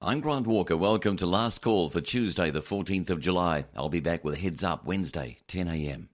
I'm Grant Walker. Welcome to Last Call for Tuesday, the 14th of July. I'll be back with Heads Up Wednesday, 10 a.m.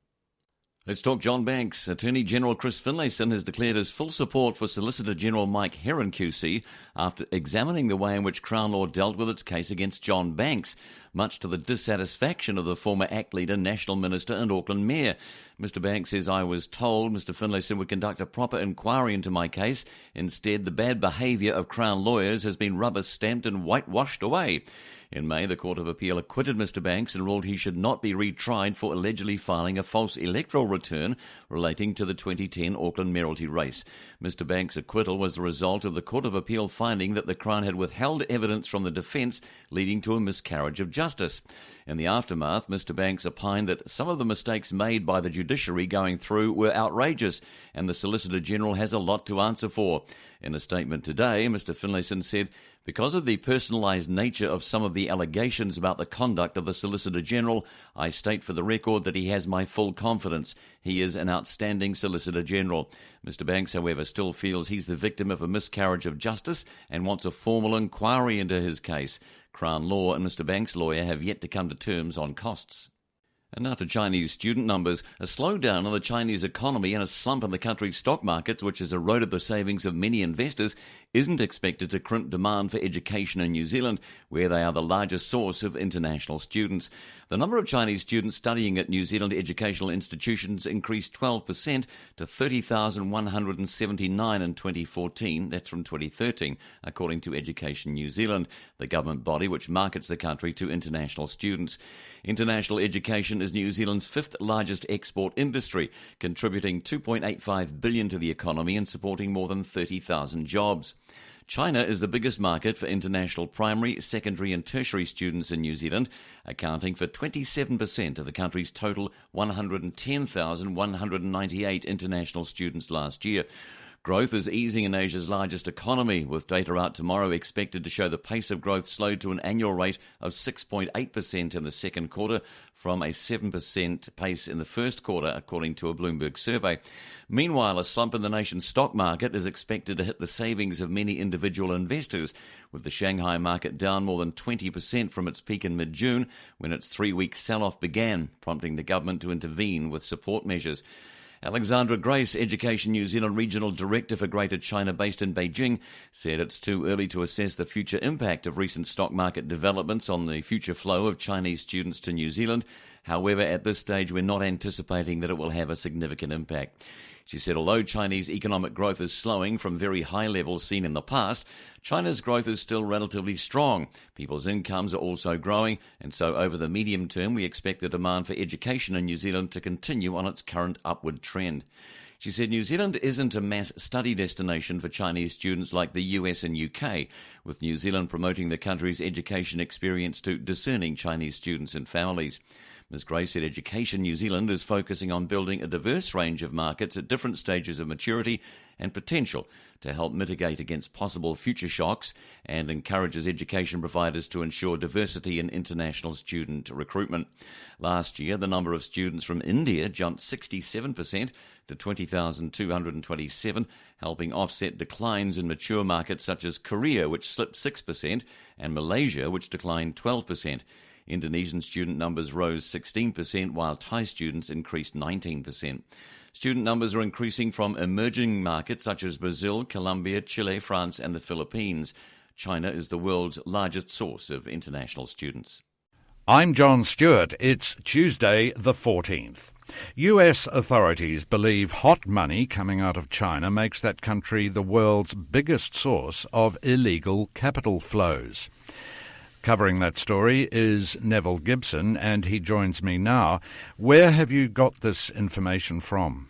Let's talk John Banks. Attorney General Chris Finlayson has declared his full support for Solicitor General Mike Heron QC after examining the way in which Crown Law dealt with its case against John Banks, much to the dissatisfaction of the former ACT leader, National Minister and Auckland Mayor. Mr Banks says, "I was told Mr Finlayson would conduct a proper inquiry into my case. Instead, the bad behaviour of Crown lawyers has been rubber-stamped and whitewashed away." In May, the Court of Appeal acquitted Mr Banks and ruled he should not be retried for allegedly filing a false electoral return relating to the 2010 Auckland mayoralty race. Mr Banks' acquittal was the result of the Court of Appeal finding that the Crown had withheld evidence from the defence, leading to a miscarriage of justice. In the aftermath, Mr Banks opined that some of the mistakes made by the judiciary going through were outrageous, and the Solicitor General has a lot to answer for. In a statement today, Mr Finlayson said, "Because of the personalised nature of some of the allegations about the conduct of the Solicitor General, I state for the record that he has my full confidence. He is an outstanding Solicitor General." Mr Banks, however, still feels he's the victim of a miscarriage of justice and wants a formal inquiry into his case. Crown Law and Mr Banks' lawyer have yet to come to terms on costs. And now to Chinese student numbers. A slowdown in the Chinese economy and a slump in the country's stock markets, which has eroded the savings of many investors, isn't expected to crimp demand for education in New Zealand, where they are the largest source of international students. The number of Chinese students studying at New Zealand educational institutions increased 12% to 30,179 in 2014. That's from 2013, according to Education New Zealand, the government body which markets the country to international students. International education is New Zealand's fifth largest export industry, contributing $2.85 billion to the economy and supporting more than 30,000 jobs. China is the biggest market for international primary, secondary and tertiary students in New Zealand, accounting for 27% of the country's total 110,198 international students last year. Growth is easing in Asia's largest economy, with data out tomorrow expected to show the pace of growth slowed to an annual rate of 6.8% in the second quarter from a 7% pace in the first quarter, according to a Bloomberg survey. Meanwhile, a slump in the nation's stock market is expected to hit the savings of many individual investors, with the Shanghai market down more than 20% from its peak in mid-June when its three-week sell-off began, prompting the government to intervene with support measures. Alexandra Grace, Education New Zealand Regional Director for Greater China based in Beijing, said it's too early to assess the future impact of recent stock market developments on the future flow of Chinese students to New Zealand. However, at this stage, we're not anticipating that it will have a significant impact. She said, although Chinese economic growth is slowing from very high levels seen in the past, China's growth is still relatively strong. People's incomes are also growing, and so over the medium term, we expect the demand for education in New Zealand to continue on its current upward trend. She said New Zealand isn't a mass study destination for Chinese students like the US and UK, with New Zealand promoting the country's education experience to discerning Chinese students and families. Ms Gray said Education New Zealand is focusing on building a diverse range of markets at different stages of maturity and potential to help mitigate against possible future shocks, and encourages education providers to ensure diversity in international student recruitment. Last year, the number of students from India jumped 67% to 20,227, helping offset declines in mature markets such as Korea, which slipped 6%, and Malaysia, which declined 12%. Indonesian student numbers rose 16%, while Thai students increased 19%. Student numbers are increasing from emerging markets such as Brazil, Colombia, Chile, France and the Philippines. China is the world's largest source of international students. I'm John Stewart. It's Tuesday the 14th. US authorities believe hot money coming out of China makes that country the world's biggest source of illegal capital flows. Covering that story is Neville Gibson, and he joins me now. Where have you got this information from?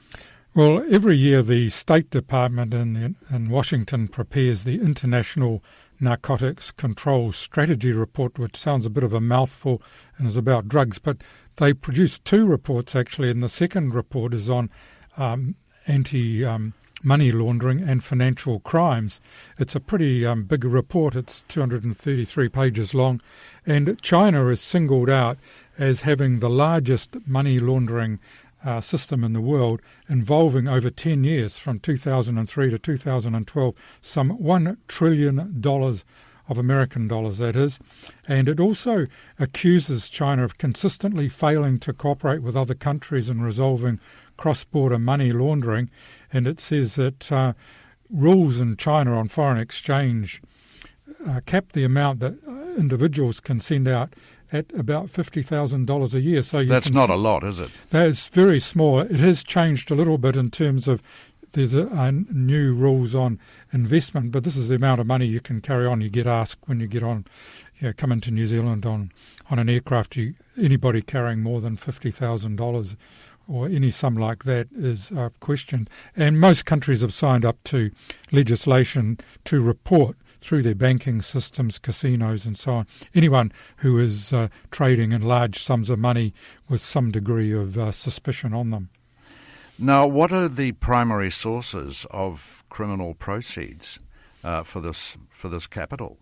Well, every year the State Department in Washington prepares the International Narcotics Control Strategy Report, which sounds a bit of a mouthful and is about drugs, but they produce two reports actually, and the second report is on anti-money laundering and financial crimes. It's a pretty big report. It's 233 pages long, and China is singled out as having the largest money laundering system in the world, involving over 10 years, from 2003 to 2012, some $1 trillion of American dollars, that is. And it also accuses China of consistently failing to cooperate with other countries in resolving cross-border money laundering. And it says that rules in China on foreign exchange cap the amount that individuals can send out at about $50,000 a year. So that's not a lot, is it? That is very small. It has changed a little bit in terms of there's new rules on investment, but this is the amount of money you can carry on. You get asked when you get on, come into New Zealand on an aircraft, anybody carrying more than $50,000 or any sum like that is questioned. And most countries have signed up to legislation to report through their banking systems, casinos and so on, anyone who is trading in large sums of money with some degree of suspicion on them. Now, what are the primary sources of criminal proceeds for this capital?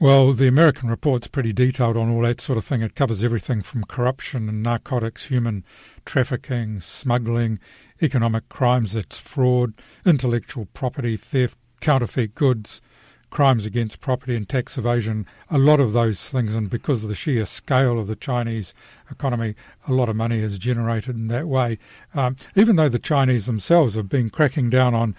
Well, the American report's pretty detailed on all that sort of thing. It covers everything from corruption and narcotics, human trafficking, smuggling, economic crimes, that's fraud, intellectual property theft, counterfeit goods, crimes against property and tax evasion, a lot of those things. And because of the sheer scale of the Chinese economy, a lot of money is generated in that way. Even though the Chinese themselves have been cracking down on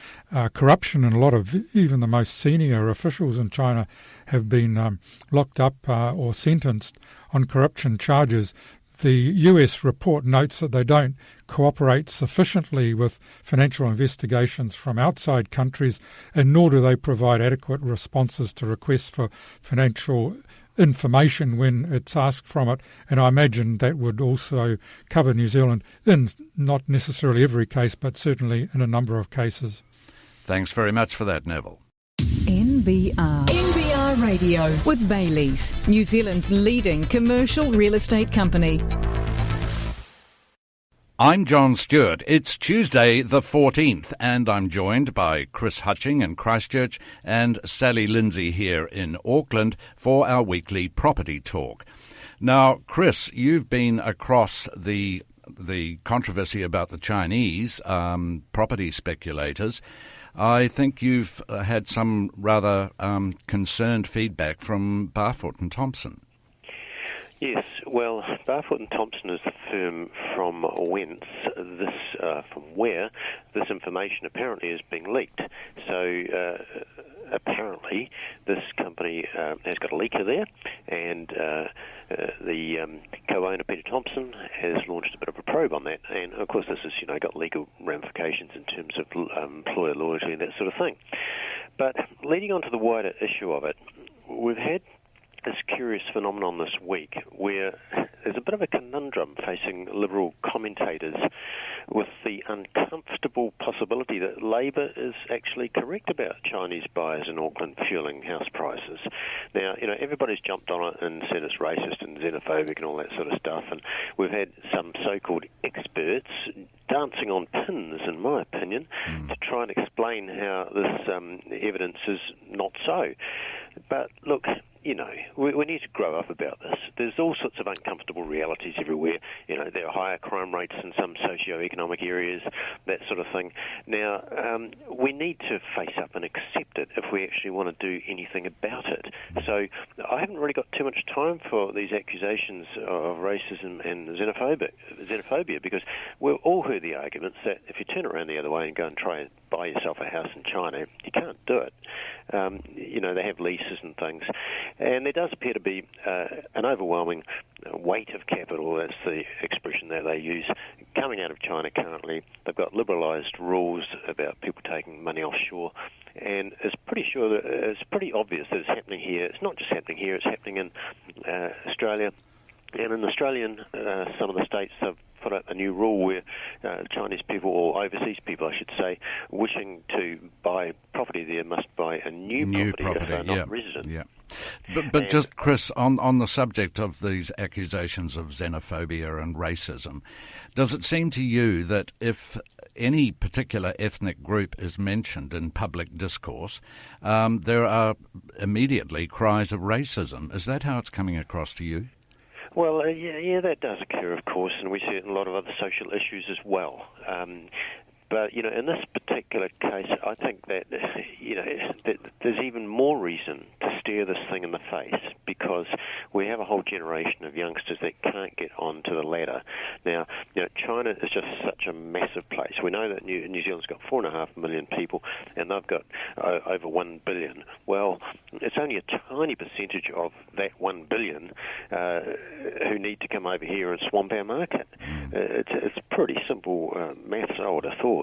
corruption, and a lot of even the most senior officials in China have been locked up or sentenced on corruption charges, the US report notes that they don't cooperate sufficiently with financial investigations from outside countries, and nor do they provide adequate responses to requests for financial information when it's asked from it. And I imagine that would also cover New Zealand in not necessarily every case, but certainly in a number of cases. Thanks very much for that, Neville. NBR Radio with Bayleys, New Zealand's leading commercial real estate company. I'm John Stewart. It's Tuesday the 14th, and I'm joined by Chris Hutching in Christchurch and Sally Lindsay here in Auckland for our weekly property talk. Now, Chris, you've been across the controversy about the Chinese property speculators. I think you've had some rather concerned feedback from Barfoot and Thompson. Yes, well, Barfoot and Thompson is the firm from where this information apparently is being leaked. So apparently this company has got a leaker there, and the co-owner Peter Thompson has launched a bit of a probe on that. And of course, this has got legal ramifications in terms of employer loyalty and that sort of thing. But leading on to the wider issue of it, we've had this curious phenomenon this week where there's a bit of a conundrum facing Liberal commentators with the uncomfortable possibility that Labor is actually correct about Chinese buyers in Auckland fueling house prices. Now, everybody's jumped on it and said it's racist and xenophobic and all that sort of stuff, and we've had some so-called experts dancing on pins, in my opinion, to try and explain how this evidence is not so. But look, we need to grow up about this. There's all sorts of uncomfortable realities everywhere. There are higher crime rates in some socio-economic areas, that sort of thing. Now, we need to face up and accept it if we actually want to do anything about it. So I haven't really got too much time for these accusations of racism and xenophobia, because we've all heard the arguments that if you turn around the other way and go and try and buy yourself a house in China, you can't do it. They have leases and things. And there does appear to be an overwhelming weight of capital, that's the expression that they use, coming out of China currently. They've got liberalised rules about people taking money offshore, and it's pretty obvious that it's happening here. It's not just happening here, it's happening in Australia. And in Australian, some of the states have put up a new rule where Chinese people, or overseas people I should say, wishing to buy property there must buy a new property if they're not resident. Yeah. But just, Chris, on the subject of these accusations of xenophobia and racism, does it seem to you that if any particular ethnic group is mentioned in public discourse, there are immediately cries of racism? Is that how it's coming across to you? Well, yeah, that does occur, of course, and we see it in a lot of other social issues as well. But, in this particular case, I think that, that there's even more reason to stare this thing in the face, because we have a whole generation of youngsters that can't get onto the ladder. Now, China is just such a massive place. We know that New Zealand's got 4.5 million people, and they've got over 1 billion. Well, it's only a tiny percentage of that 1 billion who need to come over here and swamp our market. It's pretty simple maths, I would have thought.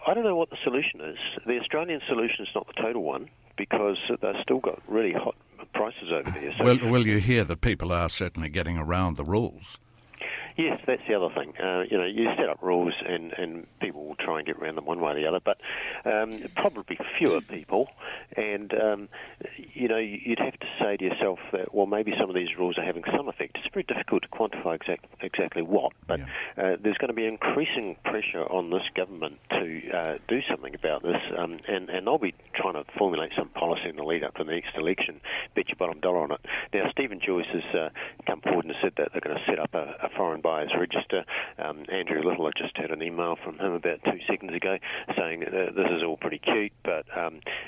I don't know what the solution is. The Australian solution is not the total one, because they've still got really hot prices over there. So Well, you hear that people are certainly getting around the rules. Yes, that's the other thing. You set up rules and people will try and get around them one way or the other, but probably fewer people. And, you'd have to say to yourself that, well, maybe some of these rules are having some effect. It's very difficult to quantify exactly what, but there's going to be increasing pressure on this government to do something about this, and they'll be trying to formulate some policy in the lead up to the next election. Bet your bottom dollar on it. Now, Stephen Joyce has come forward and said that they're going to set up a foreign buyers register. Andrew Little, I just had an email from him about 2 seconds ago saying this is all pretty cute, but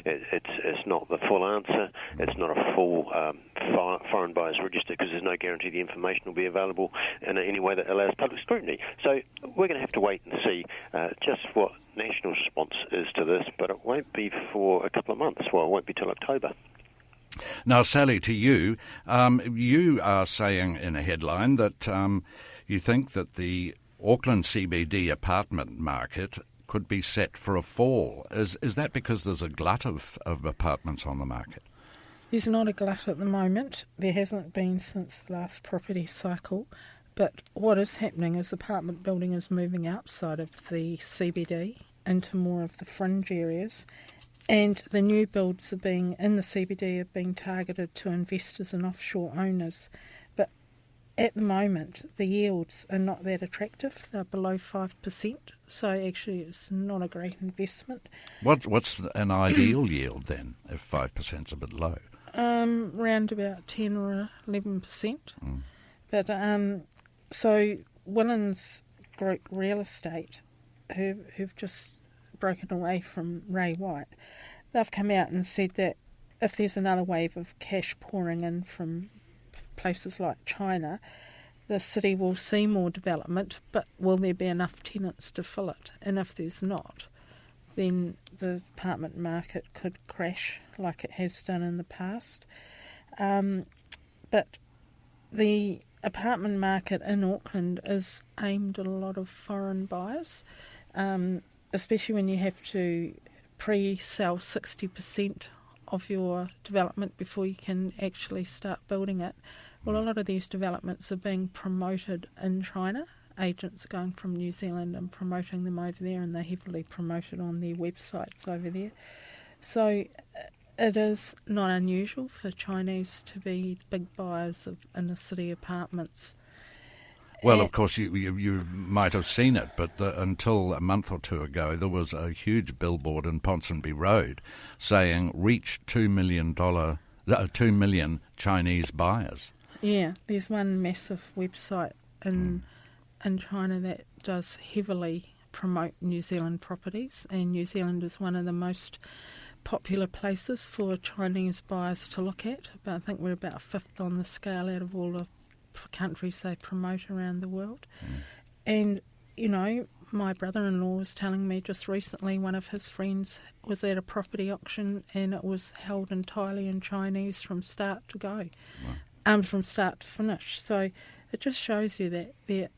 it's not the full answer. It's not a full foreign buyers register, because there's no guarantee the information will be available in any way that allows public scrutiny. So we're going to have to wait and see just what national response is to this, but it won't be for a couple of months. Well, it won't be till October. Now, Sally, to you, you are saying in a headline that you think that the Auckland CBD apartment market could be set for a fall. Is that because there's a glut of apartments on the market? There's not a glut at the moment. There hasn't been since the last property cycle. But what is happening is apartment building is moving outside of the CBD into more of the fringe areas. And the new builds are being, in the CBD, are being targeted to investors and offshore owners. But at the moment, the yields are not that attractive. They're below 5%. So actually it's not a great investment. What's an ideal yield then, if 5% is a bit low? Around about 10 or 11%. But so Willens Group Real Estate, who've just broken away from Ray White, they've come out and said that if there's another wave of cash pouring in from places like China, the city will see more development, but will there be enough tenants to fill it? And if there's not, then the apartment market could crash like it has done in the past. But the apartment market in Auckland is aimed at a lot of foreign buyers, especially when you have to pre-sell 60% of your development before you can actually start building it. Well, a lot of these developments are being promoted in China. Agents are going from New Zealand and promoting them over there, and they're heavily promoted on their websites over there. So it is not unusual for Chinese to be big buyers of inner-city apartments. Well, of course, you might have seen it, but until a month or two ago, there was a huge billboard in Ponsonby Road saying, reach 2 million Chinese buyers. Yeah, there's one massive website in China that does heavily promote New Zealand properties, and New Zealand is one of the most popular places for Chinese buyers to look at. But I think we're about fifth on the scale out of all the countries they promote around the world. And, you know, my brother-in-law was telling me just recently one of his friends was at a property auction and it was held entirely in Chinese from start to go, from start to finish. So it just shows you that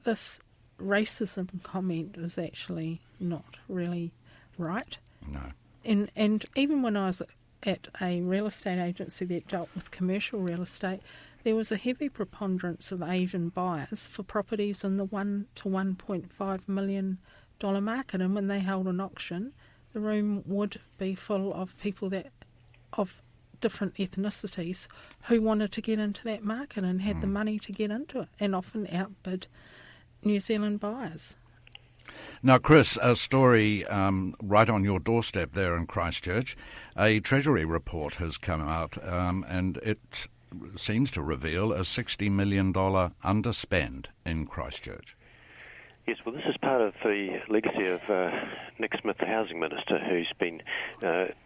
this racism comment is actually not really right. No. And even when I was at a real estate agency that dealt with commercial real estate, there was a heavy preponderance of Asian buyers for properties in the $1 to $1.5 million market. And when they held an auction, the room would be full of people of different ethnicities who wanted to get into that market and had the money to get into it, and often outbid New Zealand buyers. Now, Chris, a story right on your doorstep there in Christchurch. A Treasury report has come out and it seems to reveal a $60 million underspend in Christchurch. Yes, well, this is part of the legacy of Nick Smith, the Housing Minister, who's been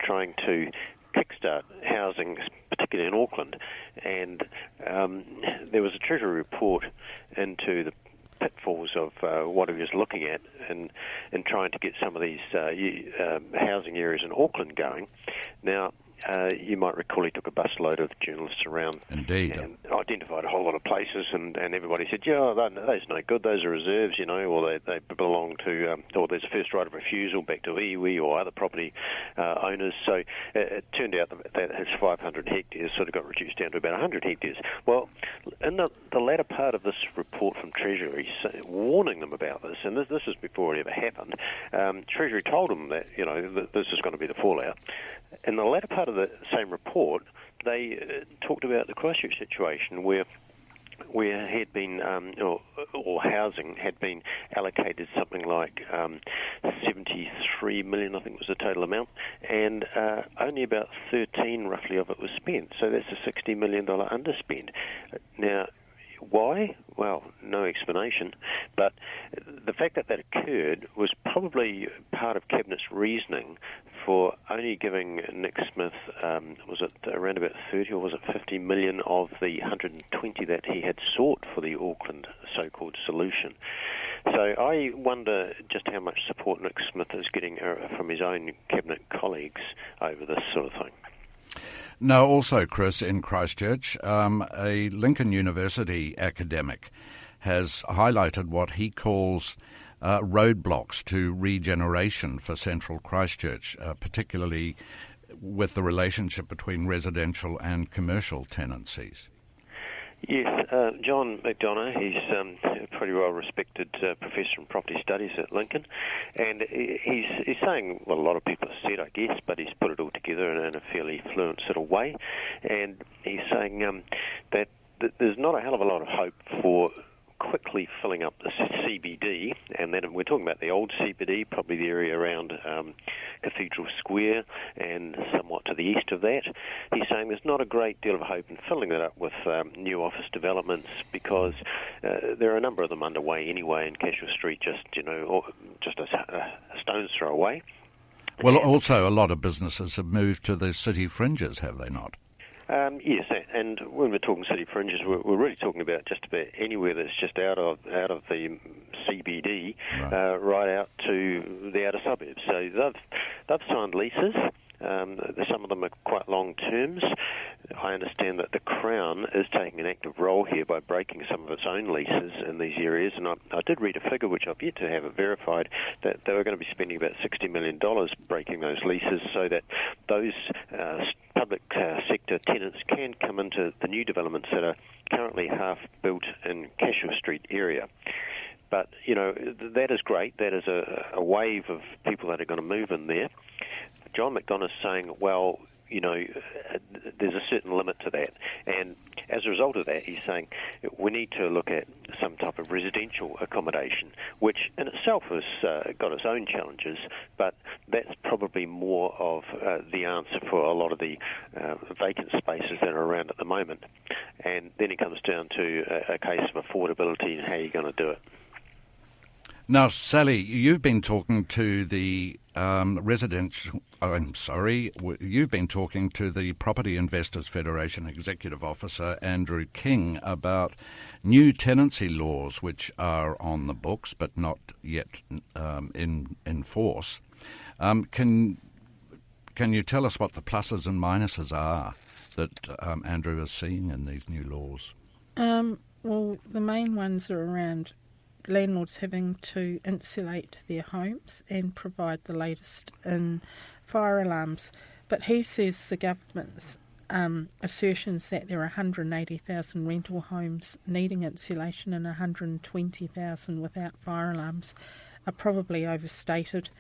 trying to kickstart housing, particularly in Auckland. And there was a Treasury report into the pitfalls of what he was looking at in trying to get some of these housing areas in Auckland going. Now, you might recall he took a busload of journalists around. Indeed. And identified a whole lot of places, and everybody said, yeah, those no good, those are reserves, or they belong to, or there's a first right of refusal back to iwi or other property owners. So it turned out that his 500 hectares sort of got reduced down to about 100 hectares. Well, in the latter part of this report from Treasury, warning them about this, and this is before it ever happened, Treasury told them that, that this is going to be the fallout. In the latter part of the same report, they talked about the Christchurch situation where had been, or housing had been allocated something like 73 million, I think was the total amount, and only about 13 roughly of it was spent. So that's a $60 million underspend. Now, why? Well, no explanation, but the fact that occurred was probably part of Cabinet's reasoning for only giving Nick Smith, was it around about 30 or was it 50 million of the 120 that he had sought for the Auckland so-called solution. So I wonder just how much support Nick Smith is getting from his own Cabinet colleagues over this sort of thing. Now, also, Chris, in Christchurch, a Lincoln University academic has highlighted what he calls roadblocks to regeneration for central Christchurch, particularly with the relationship between residential and commercial tenancies. Yes, John McDonough, he's a pretty well-respected professor in property studies at Lincoln, and he's saying what a lot of people have said, I guess, but he's put it all together in a fairly fluent sort of way, and he's saying that there's not a hell of a lot of hope for quickly filling up the CBD, and then we're talking about the old CBD, probably the area around Cathedral Square and somewhat to the east of that. He's saying there's not a great deal of hope in filling that up with new office developments because there are a number of them underway anyway in Cashel Street, just a stone's throw away. Well, also a lot of businesses have moved to the city fringes, have they not? Yes, and when we're talking city fringes, we're really talking about just about anywhere that's just out of the CBD, right out to the outer suburbs. So they've signed leases. Some of them are quite long terms. I understand that the Crown is taking an active role here by breaking some of its own leases in these areas, and I did read a figure, which I've yet to have it verified, that they were going to be spending about $60 million breaking those leases so that those public sector tenants can come into the new developments that are currently half built in Cashel Street area. But, that is great. That is a wave of people that are going to move in there. John McDonough's saying, well, there's a certain limit to that. And as a result of that, he's saying we need to look at some type of residential accommodation, which in itself has got its own challenges, but that's probably more of the answer for a lot of the vacant spaces that are around at the moment. And then it comes down to a case of affordability and how you're going to do it. Now, Sally, you've been talking to the you've been talking to the Property Investors Federation Executive Officer, Andrew King, about new tenancy laws which are on the books but not yet in force. Can you tell us what the pluses and minuses are that Andrew is seeing in these new laws? Well, the main ones are around landlords having to insulate their homes and provide the latest in fire alarms. But he says the government's assertions that there are 180,000 rental homes needing insulation and 120,000 without fire alarms are probably overstated.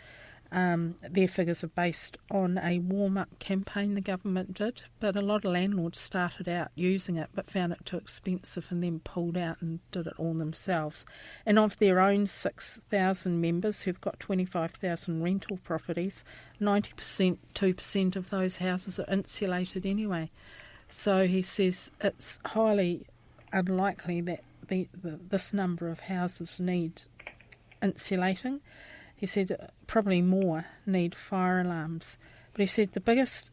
Their figures are based on a warm-up campaign the government did, but a lot of landlords started out using it but found it too expensive and then pulled out and did it all themselves. And of their own 6,000 members who've got 25,000 rental properties, 2% of those houses are insulated anyway. So he says it's highly unlikely that this number of houses need insulating. He said probably more need fire alarms. But he said the biggest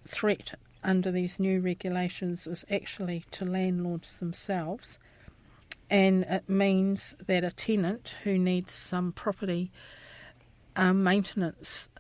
threat under these new regulations is actually to landlords themselves, and it means that a tenant who needs some property maintenance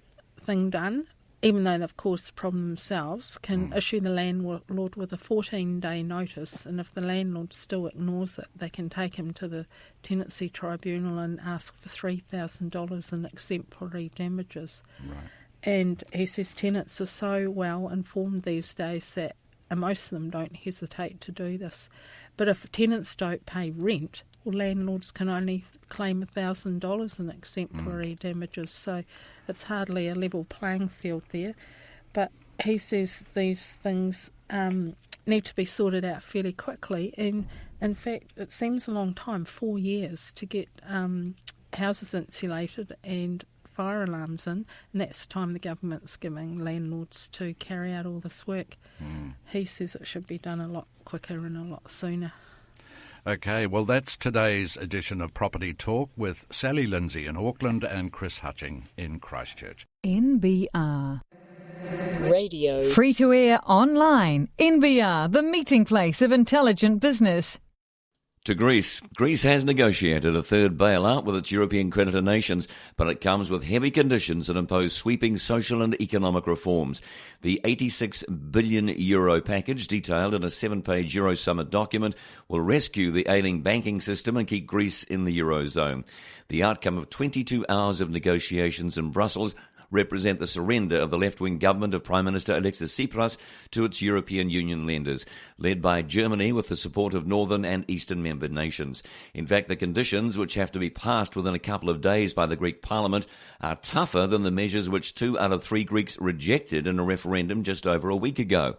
thing done, even though they've caused the problem themselves, can issue the landlord with a 14-day notice, and if the landlord still ignores it, they can take him to the tenancy tribunal and ask for $3,000 in exemplary damages. Right. And he says tenants are so well informed these days that most of them don't hesitate to do this. But if tenants don't pay rent, well, landlords can only claim $1,000 in exemplary damages, so it's hardly a level playing field there. But he says these things need to be sorted out fairly quickly, and in fact it seems a long time, 4 years, to get houses insulated and fire alarms in, and that's the time the government's giving landlords to carry out all this work. He says it should be done a lot quicker and a lot sooner. Okay, well, that's today's edition of Property Talk with Sally Lindsay in Auckland and Chris Hutching in Christchurch. NBR Radio. Free to air online. NBR, the meeting place of intelligent business. To Greece. Greece has negotiated a third bailout with its European creditor nations, but it comes with heavy conditions that impose sweeping social and economic reforms. The €86 billion package, detailed in a 7-page Euro Summit document, will rescue the ailing banking system and keep Greece in the Eurozone. The outcome of 22 hours of negotiations in Brussels represent the surrender of the left-wing government of Prime Minister Alexis Tsipras to its European Union lenders, led by Germany with the support of northern and eastern member nations. In fact, the conditions, which have to be passed within a couple of days by the Greek parliament, are tougher than the measures which 2 out of 3 Greeks rejected in a referendum just over a week ago.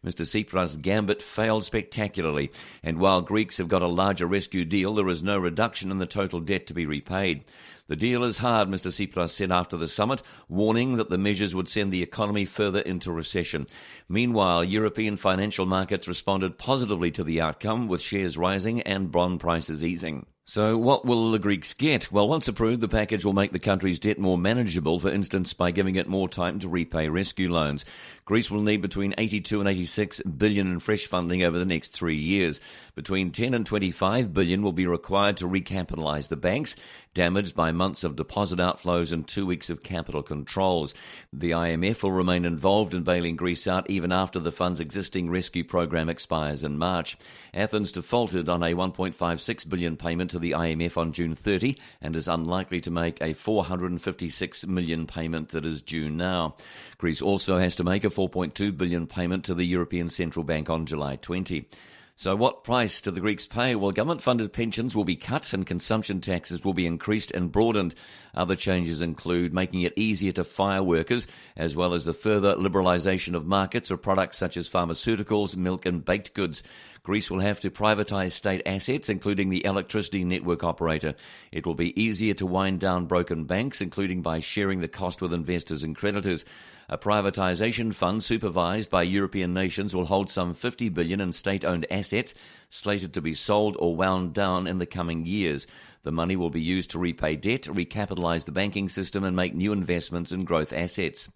Mr. Tsipras' gambit failed spectacularly, and while Greeks have got a larger rescue deal, there is no reduction in the total debt to be repaid. The deal is hard, Mr. Tsipras said after the summit, warning that the measures would send the economy further into recession. Meanwhile, European financial markets responded positively to the outcome, with shares rising and bond prices easing. So what will the Greeks get? Well, once approved, the package will make the country's debt more manageable, for instance, by giving it more time to repay rescue loans. Greece will need between 82 and 86 billion in fresh funding over the next 3 years. Between 10 and 25 billion will be required to recapitalise the banks, damaged by months of deposit outflows and 2 weeks of capital controls. The IMF will remain involved in bailing Greece out even after the fund's existing rescue programme expires in March. Athens defaulted on a 1.56 billion payment to the IMF on June 30 and is unlikely to make a 456 million payment that is due now. Greece also has to make a 4.2 billion payment to the European Central Bank on July 20. So what price do the Greeks pay? Well, government-funded pensions will be cut and consumption taxes will be increased and broadened. Other changes include making it easier to fire workers, as well as the further liberalisation of markets for products such as pharmaceuticals, milk and baked goods. Greece will have to privatise state assets, including the electricity network operator. It will be easier to wind down broken banks, including by sharing the cost with investors and creditors. A privatisation fund supervised by European nations will hold some 50 billion in state-owned assets, slated to be sold or wound down in the coming years. The money will be used to repay debt, recapitalise the banking system and make new investments in growth assets.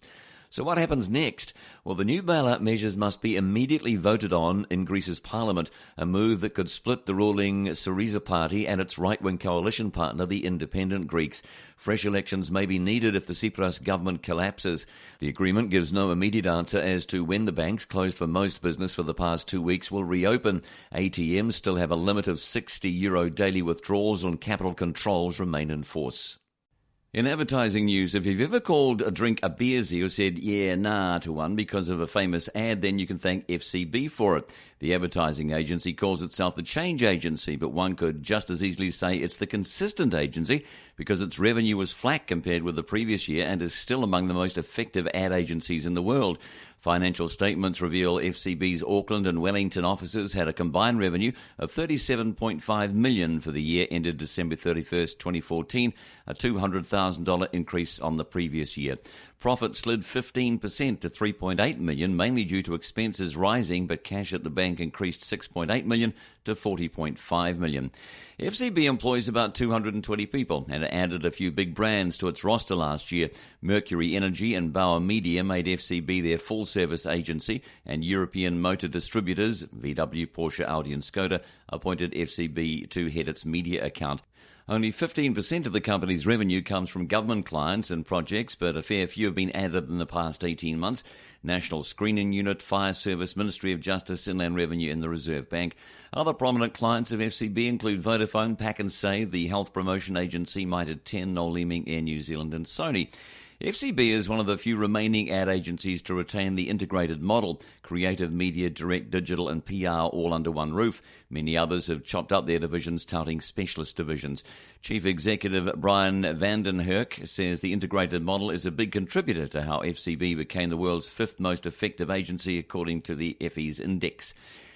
So what happens next? Well, the new bailout measures must be immediately voted on in Greece's parliament, a move that could split the ruling Syriza party and its right-wing coalition partner, the Independent Greeks. Fresh elections may be needed if the Tsipras government collapses. The agreement gives no immediate answer as to when the banks, closed for most business for the past 2 weeks, will reopen. ATMs still have a limit of €60 daily withdrawals, and capital controls remain in force. In advertising news, if you've ever called a drink a beersy or said, yeah, nah, to one because of a famous ad, then you can thank FCB for it. The advertising agency calls itself the Change Agency, but one could just as easily say it's the Consistent Agency because its revenue was flat compared with the previous year and is still among the most effective ad agencies in the world. Financial statements reveal FCB's Auckland and Wellington offices had a combined revenue of $37.5 million for the year ended December 31st, 2014, a $200,000 increase on the previous year. Profit slid 15% to $3.8 million, mainly due to expenses rising, but cash at the bank increased $6.8 million to $40.5 million. FCB employs about 220 people and added a few big brands to its roster last year. Mercury Energy and Bauer Media made FCB their full-service agency, and European motor distributors, VW, Porsche, Audi and Skoda, appointed FCB to head its media account. Only 15% of the company's revenue comes from government clients and projects, but a fair few have been added in the past 18 months. National Screening Unit, Fire Service, Ministry of Justice, Inland Revenue and the Reserve Bank. Other prominent clients of FCB include Vodafone, Pack and Save, the Health Promotion Agency, Mitre 10, Noel Leeming, Air New Zealand and Sony. FCB is one of the few remaining ad agencies to retain the integrated model, creative media, direct, digital and PR all under one roof. Many others have chopped up their divisions, touting specialist divisions. Chief Executive Brian Vandenherk says the integrated model is a big contributor to how FCB became the world's fifth most effective agency according to the FE's index.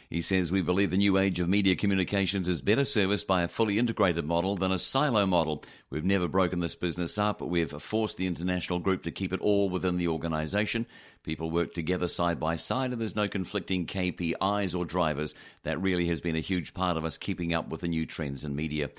He says, we believe the new age of media communications is better serviced by a fully integrated model than a silo model. We've never broken this business up. We've forced the international group to keep it all within the organisation. People work together side by side and there's no conflicting KPIs or drivers. That really has been a huge part of us keeping up with the new trends in media.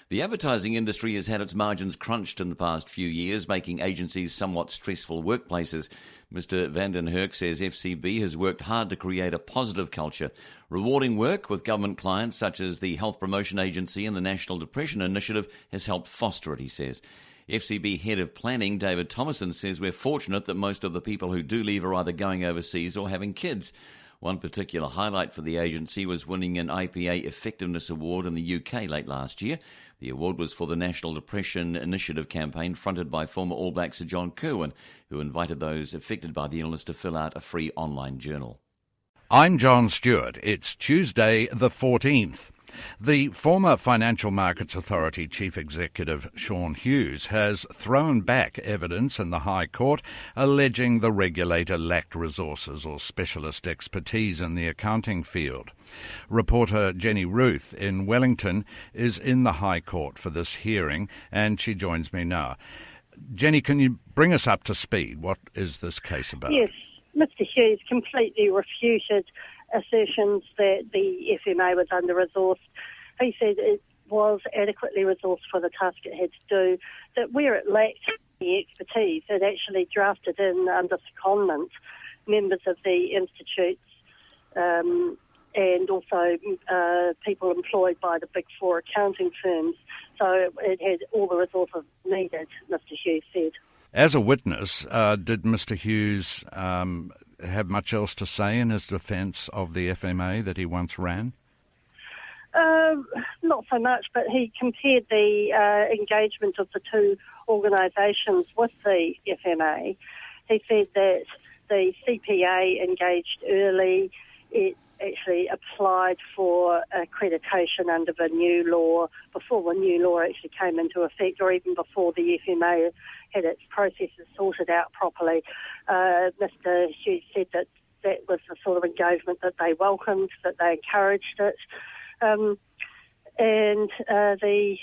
The advertising industry has had its margins crunched in the past few years, making agencies somewhat stressful workplaces. Mr. Vandenherk says FCB has worked hard to create a positive culture, rewarding work with government clients such as the Health Promotion Agency and the National Depression Initiative has helped foster it, he says. FCB Head of Planning, David Thomason, says we're fortunate that most of the people who do leave are either going overseas or having kids. One particular highlight for the agency was winning an IPA Effectiveness Award in the UK late last year. The award was for the National Depression Initiative campaign fronted by former All Black Sir John Kirwan, who invited those affected by the illness to fill out a free online journal. I'm John Stewart. It's Tuesday the 14th. The former Financial Markets Authority Chief Executive Sean Hughes has thrown back evidence in the High Court alleging the regulator lacked resources or specialist expertise in the accounting field. Reporter Jenny Ruth in Wellington is in the High Court for this hearing and she joins me now. Jenny, can you bring us up to speed? What is this case about? Yes, Mr Hughes completely refuted assertions that the FMA was under-resourced. He said it was adequately resourced for the task it had to do, that where it lacked the expertise, it actually drafted in under secondment members of the institutes and also people employed by the big four accounting firms. So it had all the resources needed, Mr Hughes said. As a witness, did Mr Hughes have much else to say in his defence of the FMA that he once ran? Not so much, but he compared the engagement of the two organisations with the FMA. He said that the CPA engaged early. It actually applied for accreditation under the new law before the new law actually came into effect, or even before the FMA had its processes sorted out properly. Mr Hughes said that that was the sort of engagement that they welcomed, that they encouraged it. And the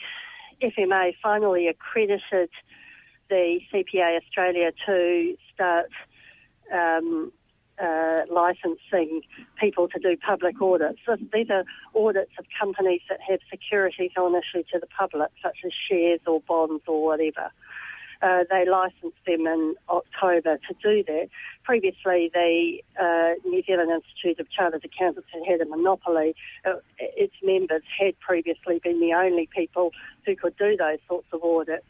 FMA finally accredited the CPA Australia to start licensing people to do public audits. So these are audits of companies that have securities on issue to the public, such as shares or bonds or whatever. They licensed them in October to do that. Previously, the New Zealand Institute of Chartered Accountants had a monopoly. Its members had previously been the only people who could do those sorts of audits.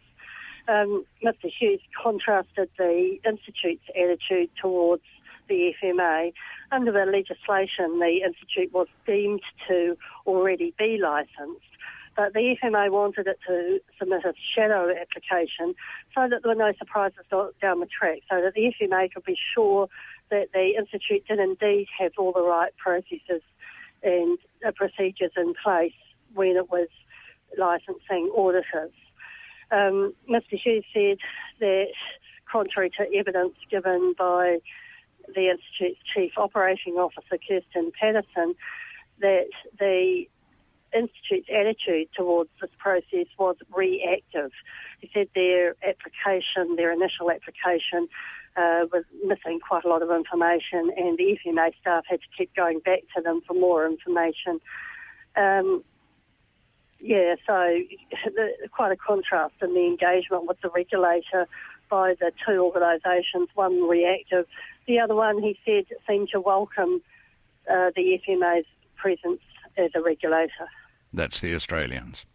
Mr Hughes contrasted the Institute's attitude towards the FMA. Under the legislation, the Institute was deemed to already be licensed, but the FMA wanted it to submit a shadow application so that there were no surprises down the track, so that the FMA could be sure that the Institute did indeed have all the right processes and procedures in place when it was licensing auditors. Mr Hughes said that, contrary to evidence given by the Institute's Chief Operating Officer, Kirsten Patterson, that the Institute's attitude towards this process was reactive. He said their initial application, was missing quite a lot of information, and the FMA staff had to keep going back to them for more information. Quite a contrast in the engagement with the regulator by the two organisations, one reactive, the other one, he said, seemed to welcome the FMA's presence as a regulator. That's the Australians.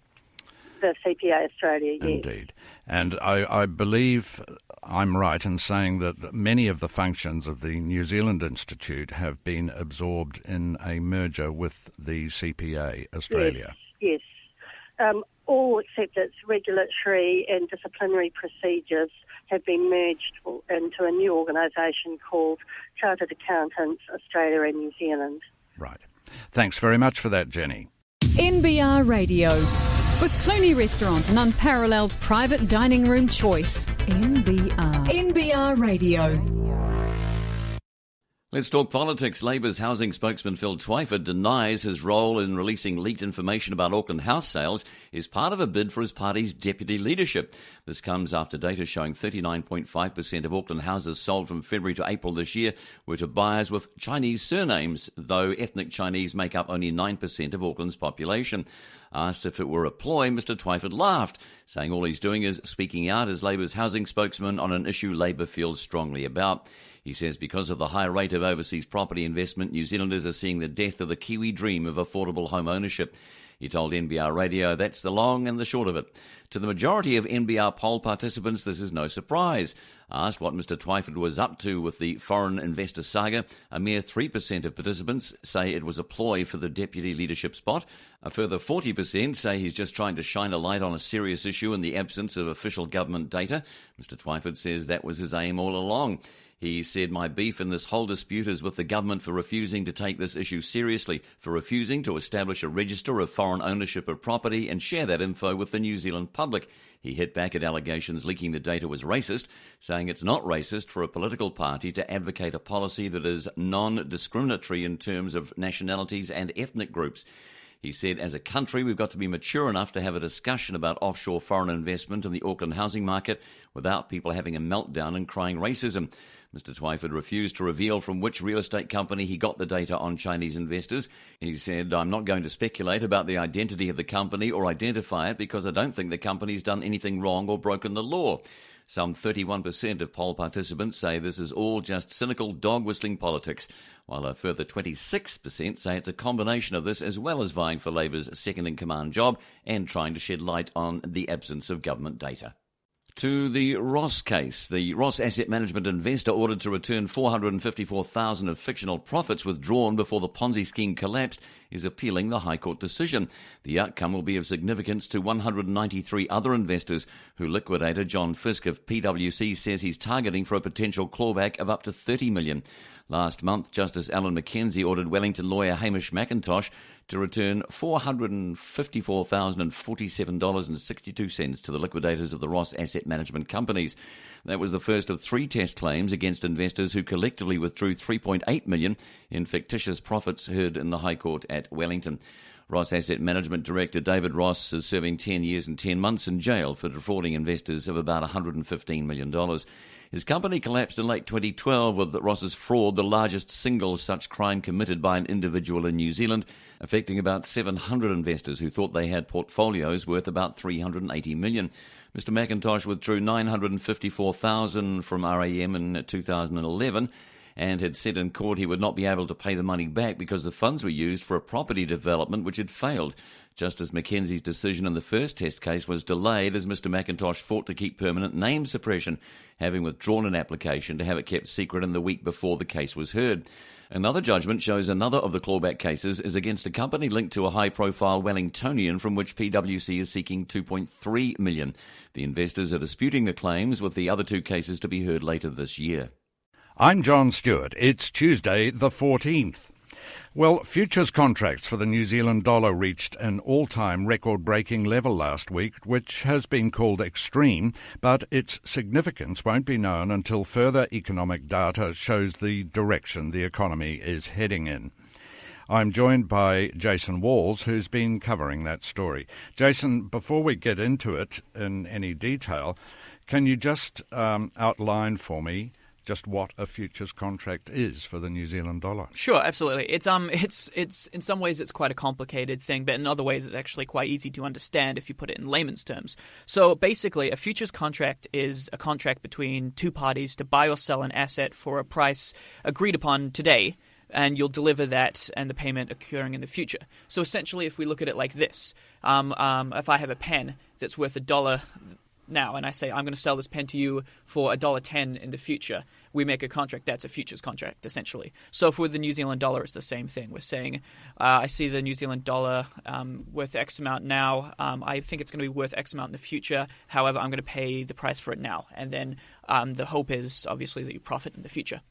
The CPA Australia, yes. Indeed. And I believe I'm right in saying that many of the functions of the New Zealand Institute have been absorbed in a merger with the CPA Australia. Yes. All except its regulatory and disciplinary procedures have been merged into a new organisation called Chartered Accountants Australia and New Zealand. Right. Thanks very much for that, Jenny. NBR Radio. With Clooney Restaurant, an unparalleled private dining room choice. NBR Radio. Let's talk politics. Labour's housing spokesman Phil Twyford denies his role in releasing leaked information about Auckland house sales is part of a bid for his party's deputy leadership. This comes after data showing 39.5% of Auckland houses sold from February to April this year were to buyers with Chinese surnames, though ethnic Chinese make up only 9% of Auckland's population. Asked if it were a ploy, Mr Twyford laughed, saying all he's doing is speaking out as Labour's housing spokesman on an issue Labour feels strongly about. He says because of the high rate of overseas property investment, New Zealanders are seeing the death of the Kiwi dream of affordable home ownership. He told NBR Radio that's the long and the short of it. To the majority of NBR poll participants, this is no surprise. Asked what Mr Twyford was up to with the foreign investor saga, a mere 3% of participants say it was a ploy for the deputy leadership spot. A further 40% say he's just trying to shine a light on a serious issue in the absence of official government data. Mr Twyford says that was his aim all along. He said, my beef in this whole dispute is with the government for refusing to take this issue seriously, for refusing to establish a register of foreign ownership of property and share that info with the New Zealand public. He hit back at allegations leaking the data was racist, saying it's not racist for a political party to advocate a policy that is non-discriminatory in terms of nationalities and ethnic groups. He said, as a country, we've got to be mature enough to have a discussion about offshore foreign investment in the Auckland housing market without people having a meltdown and crying racism. Mr Twyford refused to reveal from which real estate company he got the data on Chinese investors. He said, I'm not going to speculate about the identity of the company or identify it because I don't think the company's done anything wrong or broken the law. Some 31% of poll participants say this is all just cynical dog-whistling politics, while a further 26% say it's a combination of this as well as vying for Labour's second-in-command job and trying to shed light on the absence of government data. To the Ross case. The Ross asset management investor ordered to return $454,000 of fictional profits withdrawn before the Ponzi scheme collapsed is appealing the High Court decision. The outcome will be of significance to 193 other investors who liquidator John Fisk of PwC says he's targeting for a potential clawback of up to $30 million. Last month, Justice Alan McKenzie ordered Wellington lawyer Hamish McIntosh to return $454,047.62 to the liquidators of the Ross asset management companies. That was the first of 3 test claims against investors who collectively withdrew $3.8 million in fictitious profits heard in the High Court at Wellington. Ross Asset Management Director David Ross is serving 10 years and 10 months in jail for defrauding investors of about $115 million. His company collapsed in late 2012 with Ross's fraud, the largest single such crime committed by an individual in New Zealand, affecting about 700 investors who thought they had portfolios worth about $380 million. Mr McIntosh withdrew $954,000 from RAM in 2011 and had said in court he would not be able to pay the money back because the funds were used for a property development which had failed. Justice Mackenzie's decision in the first test case was delayed as Mr McIntosh fought to keep permanent name suppression, having withdrawn an application to have it kept secret in the week before the case was heard. Another judgment shows another of the clawback cases is against a company linked to a high-profile Wellingtonian from which PwC is seeking $2.3 million. The investors are disputing the claims, with the other 2 cases to be heard later this year. I'm John Stewart. It's Tuesday the 14th. Well, futures contracts for the New Zealand dollar reached an all-time record-breaking level last week, which has been called extreme, but its significance won't be known until further economic data shows the direction the economy is heading in. I'm joined by Jason Walls, who's been covering that story. Jason, before we get into it in any detail, can you just outline for me just what a futures contract is for the New Zealand dollar? Sure, absolutely. It's in some ways it's quite a complicated thing, but in other ways it's actually quite easy to understand if you put it in layman's terms. So basically, a futures contract is a contract between two parties to buy or sell an asset for a price agreed upon today, and you'll deliver that and the payment occurring in the future. So essentially, if we look at it like this, if I have a pen that's worth $1 now, and I say I'm going to sell this pen to you for $1.10 in the future, we make a contract. That's a futures contract, essentially. So for the New Zealand dollar, it's the same thing. We're saying, I see the New Zealand dollar worth X amount now. I think it's going to be worth X amount in the future. However, I'm going to pay the price for it now. And then the hope is, obviously, that you profit in the future.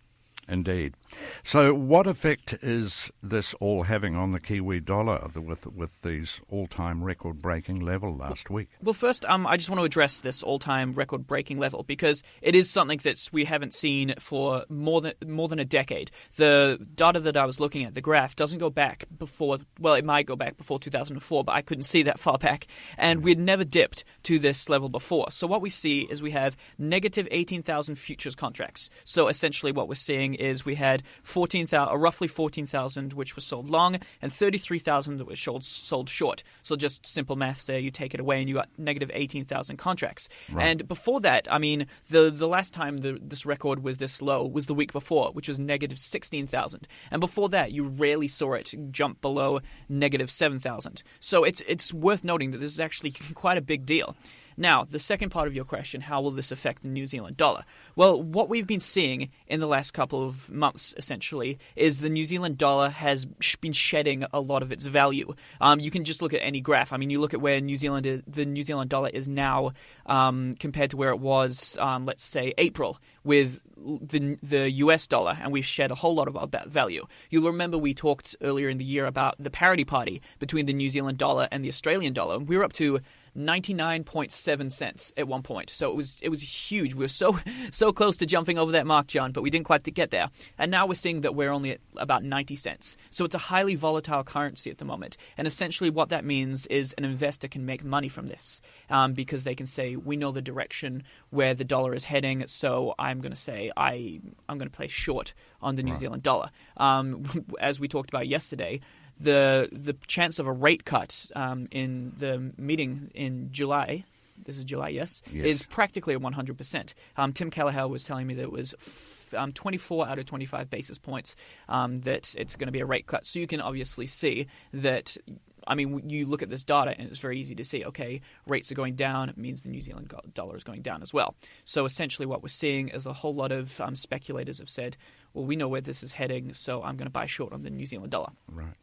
Indeed. So what effect is this all having on the Kiwi dollar with these all-time record-breaking level last week? Well, first, I just want to address this all-time record-breaking level because it is something that we haven't seen for more than a decade. The data that I was looking at, the graph, doesn't go back before, well, it might go back before 2004, but I couldn't see that far back. And we'd never dipped to this level before. So what we see is we have negative 18,000 futures contracts. So essentially what we're seeing is we had roughly 14,000 which was sold long and 33,000 that was sold short. So just simple maths there, you take it away and you got negative 18,000 contracts. Right. And before that, I mean, the last time this record was this low was the week before, which was negative 16,000. And before that, you rarely saw it jump below negative 7,000. So it's worth noting that this is actually quite a big deal. Now, the second part of your question, how will this affect the New Zealand dollar? Well, what we've been seeing in the last couple of months, essentially, is the New Zealand dollar has been shedding a lot of its value. You can just look at any graph. I mean, you look at where the New Zealand dollar is now compared to where it was, let's say, April, with the US dollar, and we've shed a whole lot of that value. You'll remember we talked earlier in the year about the parity party between the New Zealand dollar and the Australian dollar, and we were up to 99.7 cents at one point. So it was huge. We were so close to jumping over that mark, John, but we didn't quite get there. And now we're seeing that we're only at about 90 cents. So it's a highly volatile currency at the moment. And essentially what that means is an investor can make money from this because they can say, we know the direction where the dollar is heading, so I'm going to say I'm going to play short on the New Zealand dollar. As we talked about yesterday, the chance of a rate cut in the meeting in July, this is July, yes, is practically at 100%. Tim Kelleher was telling me that it was 24 out of 25 basis points that it's going to be a rate cut. So you can obviously see that, I mean, you look at this data and it's very easy to see, okay, rates are going down. It means the New Zealand dollar is going down as well. So essentially what we're seeing is a whole lot of speculators have said, well, we know where this is heading, so I'm going to buy short on the New Zealand dollar. Right.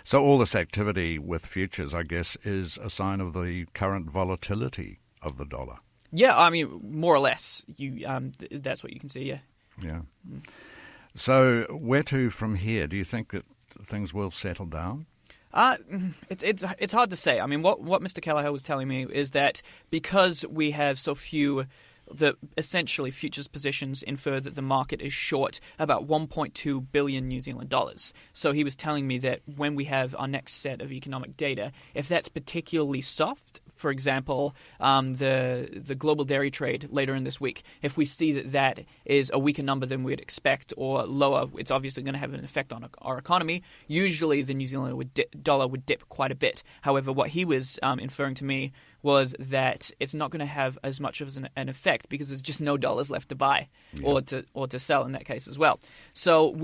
So all this activity with futures, I guess, is a sign of the current volatility of the dollar. Yeah, I mean, more or less. That's what you can see, yeah. Yeah. So where to from here? Do you think that things will settle down? It's hard to say. I mean, what Mr. Kelleher was telling me is that because we have so few, that essentially futures positions infer that the market is short about 1.2 billion New Zealand dollars. So he was telling me that when we have our next set of economic data, if that's particularly soft, for example, the global dairy trade later in this week, if we see that is a weaker number than we'd expect or lower, it's obviously going to have an effect on our economy. Usually the New Zealand dollar would dip quite a bit. However, what he was inferring to me was that it's not going to have as much of an effect because there's just no dollars left to buy or to sell in that case as well. So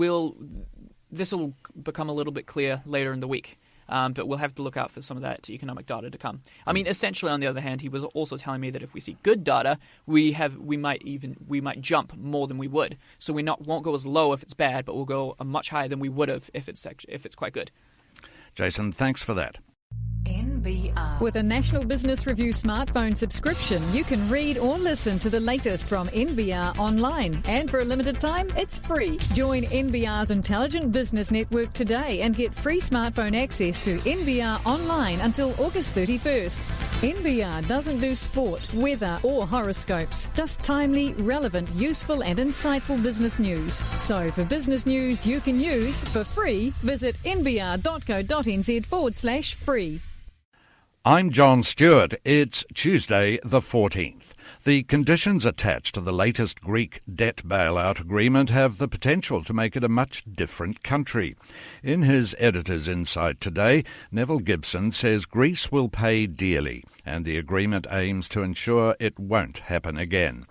this will become a little bit clear later in the week. But we'll have to look out for some of that economic data to come. I mean, essentially, on the other hand, he was also telling me that if we see good data, we might jump more than we would. So we won't go as low if it's bad, but we'll go much higher than we would have if it's quite good. Jason, thanks for that. NBR NBR. With a National Business Review smartphone subscription, you can read or listen to the latest from NBR online. And for a limited time, it's free. Join NBR's Intelligent Business Network today and get free smartphone access to NBR online until August 31st. NBR doesn't do sport, weather or horoscopes, just timely, relevant, useful and insightful business news. So for business news you can use for free, visit nbr.co.nz/free. I'm John Stewart. It's Tuesday the 14th. The conditions attached to the latest Greek debt bailout agreement have the potential to make it a much different country. In his Editor's Insight today, Neville Gibson says Greece will pay dearly, and the agreement aims to ensure it won't happen again.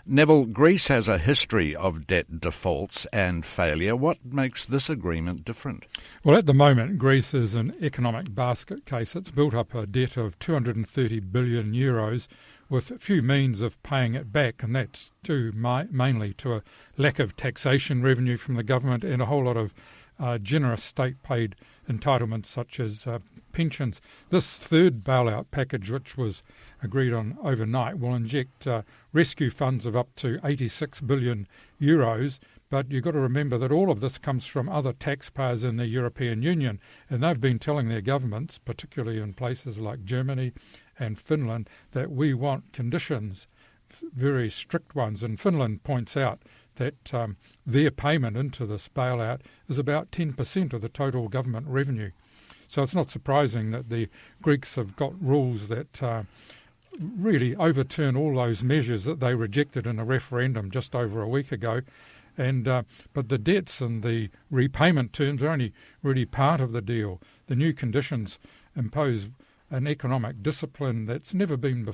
Neville, Greece has a history of debt defaults and failure. What makes this agreement different? Well, at the moment, Greece is an economic basket case. It's built up a debt of 230 billion euros with few means of paying it back, and that's due mainly to a lack of taxation revenue from the government and a whole lot of generous state-paid entitlements such as pensions. This third bailout package, which was agreed on overnight, will inject rescue funds of up to 86 billion euros, but you've got to remember that all of this comes from other taxpayers in the European Union, and they've been telling their governments, particularly in places like Germany and Finland, that we want conditions, very strict ones. And Finland points out that their payment into this bailout is about 10% of the total government revenue. So it's not surprising that the Greeks have got rules that really overturn all those measures that they rejected in a referendum just over a week ago. And but the debts and the repayment terms are only really part of the deal. The new conditions impose an economic discipline that's never been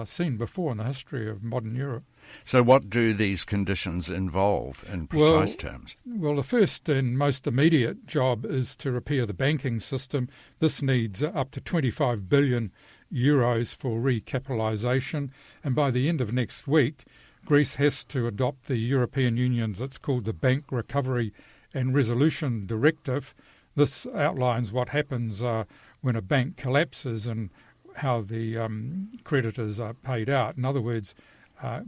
seen before in the history of modern Europe. So what do these conditions involve in precise terms? Well, the first and most immediate job is to repair the banking system. This needs up to 25 billion euros for recapitalisation, and by the end of next week, Greece has to adopt the European Union's, it's called the Bank Recovery and Resolution Directive. This outlines what happens when a bank collapses and how the creditors are paid out. In other words,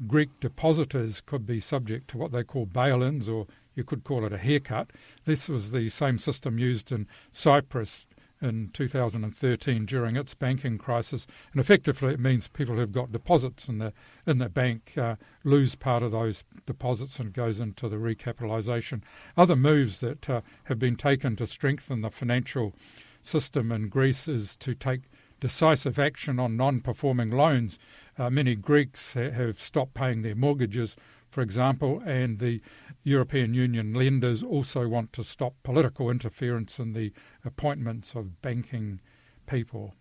Greek depositors could be subject to what they call bail-ins, or you could call it a haircut. This was the same system used in Cyprus in 2013 during its banking crisis, and effectively it means people who've got deposits in the bank lose part of those deposits and goes into the recapitalisation. Other moves that have been taken to strengthen the financial system in Greece is to take decisive action on non-performing loans. Many Greeks have stopped paying their mortgages, for example, and the European Union lenders also want to stop political interference in the appointments of banking people.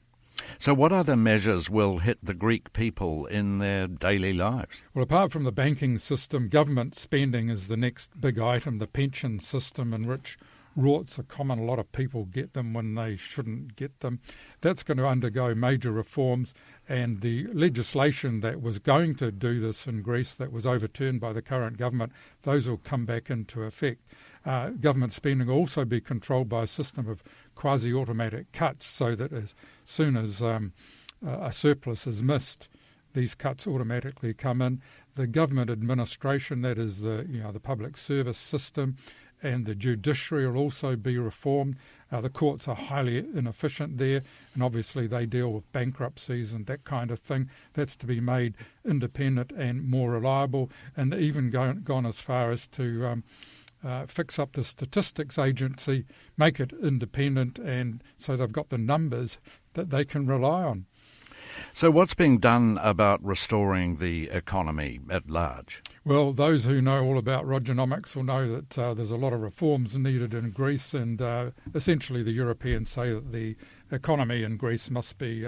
So what other measures will hit the Greek people in their daily lives? Well, apart from the banking system, government spending is the next big item. The pension system, in which rorts are common, a lot of people get them when they shouldn't get them. That's going to undergo major reforms, and the legislation that was going to do this in Greece that was overturned by the current government, those will come back into effect. Government spending will also be controlled by a system of quasi-automatic cuts, so that as soon as a surplus is missed, these cuts automatically come in. The government administration, that is the public service system, and the judiciary will also be reformed. The courts are highly inefficient there, and obviously they deal with bankruptcies and that kind of thing. That's to be made independent and more reliable, and they've even gone as far as to fix up the statistics agency, make it independent, and so they've got the numbers that they can rely on. So what's being done about restoring the economy at large? Well, those who know all about Rogernomics will know that there's a lot of reforms needed in Greece, and essentially the Europeans say that the economy in Greece must be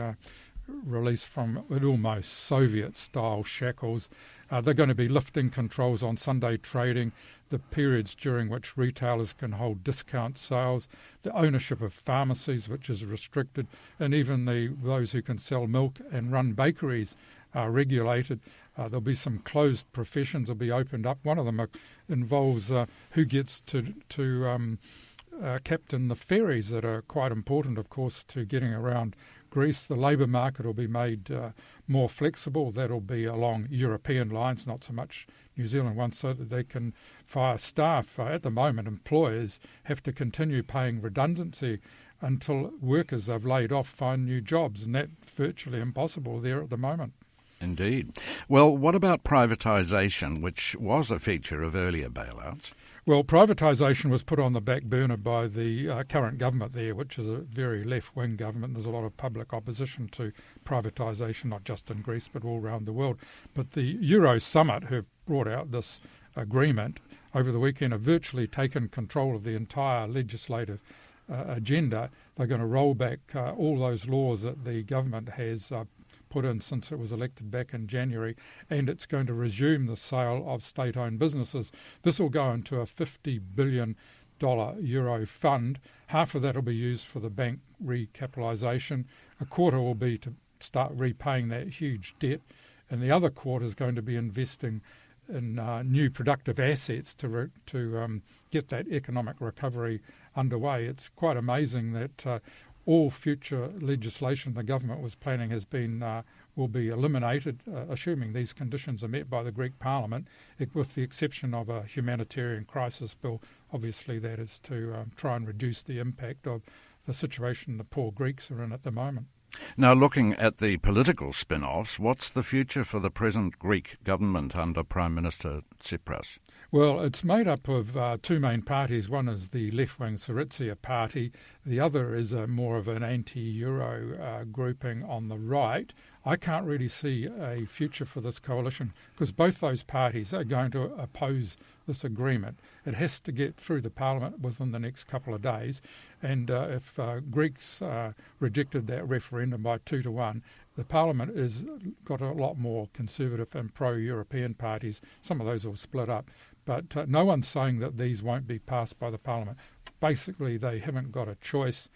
released from almost Soviet-style shackles. They're going to be lifting controls on Sunday trading, the periods during which retailers can hold discount sales, the ownership of pharmacies, which is restricted, and even those who can sell milk and run bakeries are regulated. There'll be some closed professions will be opened up. One of them involves who gets to captain the ferries that are quite important, of course, to getting around Greece, the labour market will be made more flexible. That'll be along European lines, not so much New Zealand ones, so that they can fire staff. At the moment, employers have to continue paying redundancy until workers they've laid off find new jobs, and that's virtually impossible there at the moment. Indeed. Well, what about privatisation, which was a feature of earlier bailouts? Well, privatisation was put on the back burner by the current government there, which is a very left-wing government. There's a lot of public opposition to privatisation, not just in Greece, but all around the world. But the Euro Summit, who brought out this agreement over the weekend, have virtually taken control of the entire legislative agenda. They're going to roll back all those laws that the government has put in since it was elected back in January, and it's going to resume the sale of state-owned businesses. This will go into a $50 billion Euro fund. Half of that will be used for the bank recapitalisation. A quarter will be to start repaying that huge debt, and the other quarter is going to be investing in new productive assets to get that economic recovery underway. It's quite amazing that all future legislation the government was planning will be eliminated, assuming these conditions are met by the Greek Parliament, with the exception of a humanitarian crisis bill. Obviously, that is to try and reduce the impact of the situation the poor Greeks are in at the moment. Now, looking at the political spin-offs, what's the future for the present Greek government under Prime Minister Tsipras? Well, it's made up of two main parties. One is the left-wing Syriza party. The other is more of an anti-Euro grouping on the right. I can't really see a future for this coalition because both those parties are going to oppose this agreement. It has to get through the Parliament within the next couple of days. And if Greeks rejected that referendum by 2-1, the Parliament has got a lot more conservative and pro-European parties. Some of those will split up. But no one's saying that these won't be passed by the Parliament. Basically, they haven't got a choice.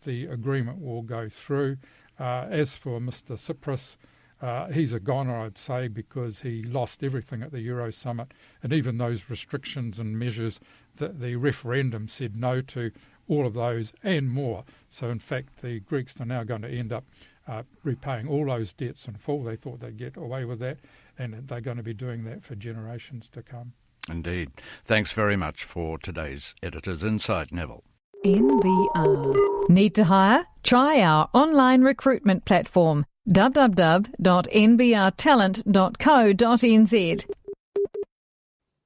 The agreement will go through. As for Mr Tsipras, he's a goner, I'd say, because he lost everything at the Euro Summit, and even those restrictions and measures that the referendum said no to, all of those and more. So, in fact, the Greeks are now going to end up repaying all those debts in full. They thought they'd get away with that, and they're going to be doing that for generations to come. Indeed. Thanks very much for today's Editor's Insight, Neville. NBR. Need to hire? Try our online recruitment platform, www.nbrtalent.co.nz.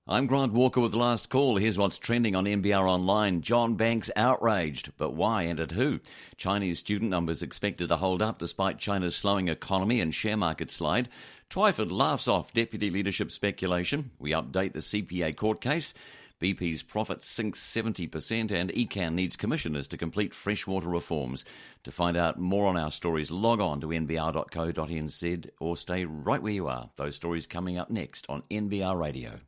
I'm Grant Walker with the last call. Here's what's trending on NBR Online. John Banks outraged, but why and at who? Chinese student numbers expected to hold up despite China's slowing economy and share market slide. Twyford laughs off deputy leadership speculation. We update the CPA court case. BP's profit sinks 70% and ECAN needs commissioners to complete freshwater reforms. To find out more on our stories, log on to nbr.co.nz or stay right where you are. Those stories coming up next on NBR Radio.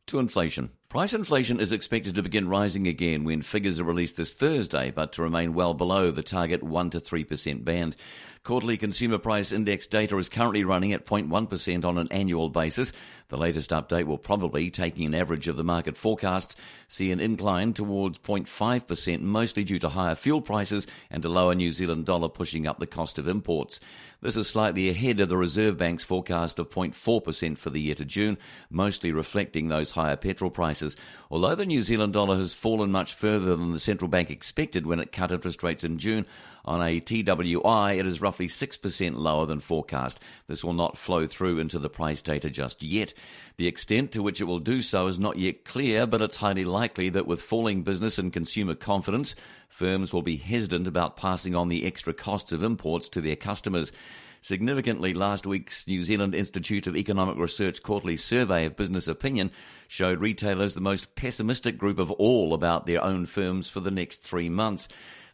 To inflation. Price inflation is expected to begin rising again when figures are released this Thursday, but to remain well below the target 1 to 3% band. Quarterly consumer price index data is currently running at 0.1% on an annual basis. The latest update will probably, taking an average of the market forecasts, see an incline towards 0.5%, mostly due to higher fuel prices and a lower New Zealand dollar pushing up the cost of imports. This is slightly ahead of the Reserve Bank's forecast of 0.4% for the year to June, mostly reflecting those higher petrol prices. Although the New Zealand dollar has fallen much further than the central bank expected when it cut interest rates in June, on a TWI it is roughly 6% lower than forecast. This will not flow through into the price data just yet. The extent to which it will do so is not yet clear, but it's highly likely that with falling business and consumer confidence, firms will be hesitant about passing on the extra costs of imports to their customers. Significantly, last week's New Zealand Institute of Economic Research quarterly survey of business opinion showed retailers the most pessimistic group of all about their own firms for the next 3 months.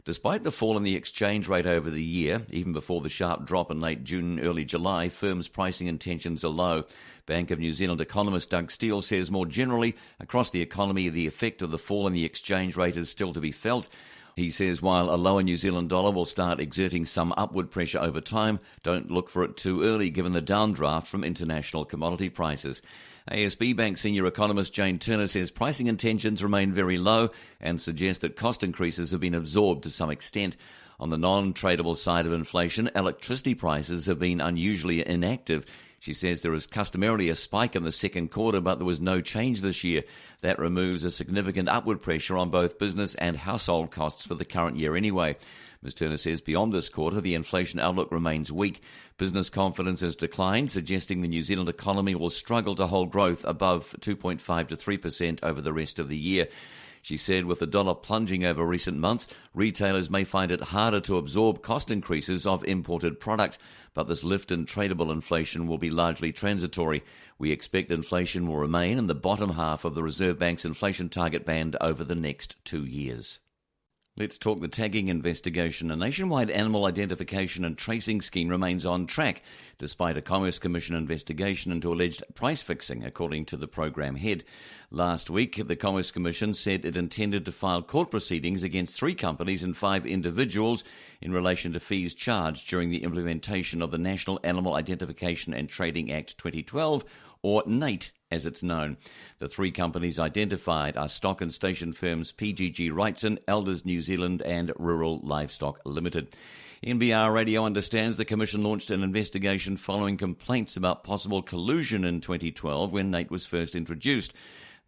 Despite the fall in the exchange rate over the year, even before the sharp drop in late June and early July, firms' pricing intentions are low. Bank of New Zealand economist Doug Steele says more generally, across the economy, the effect of the fall in the exchange rate is still to be felt. He says while a lower New Zealand dollar will start exerting some upward pressure over time, don't look for it too early given the downdraft from international commodity prices. ASB Bank senior economist Jane Turner says pricing intentions remain very low and suggests that cost increases have been absorbed to some extent. On the non-tradable side of inflation, electricity prices have been unusually inactive. She says there is customarily a spike in the second quarter, but there was no change this year. That removes a significant upward pressure on both business and household costs for the current year anyway. Ms Turner says beyond this quarter, the inflation outlook remains weak. Business confidence has declined, suggesting the New Zealand economy will struggle to hold growth above 2.5 to 3% over the rest of the year. She said with the dollar plunging over recent months, retailers may find it harder to absorb cost increases of imported product, but this lift in tradable inflation will be largely transitory. We expect inflation will remain in the bottom half of the Reserve Bank's inflation target band over the next 2 years. Let's talk the tagging investigation. A nationwide animal identification and tracing scheme remains on track, despite a Commerce Commission investigation into alleged price fixing, according to the program head. Last week, the Commerce Commission said it intended to file court proceedings against 3 companies and 5 individuals in relation to fees charged during the implementation of the National Animal Identification and Trading Act 2012, or NATE as it's known. The 3 companies identified are stock and station firms PGG Wrightson, Elders New Zealand and Rural Livestock Limited. NBR Radio understands the Commission launched an investigation following complaints about possible collusion in 2012 when NATE was first introduced.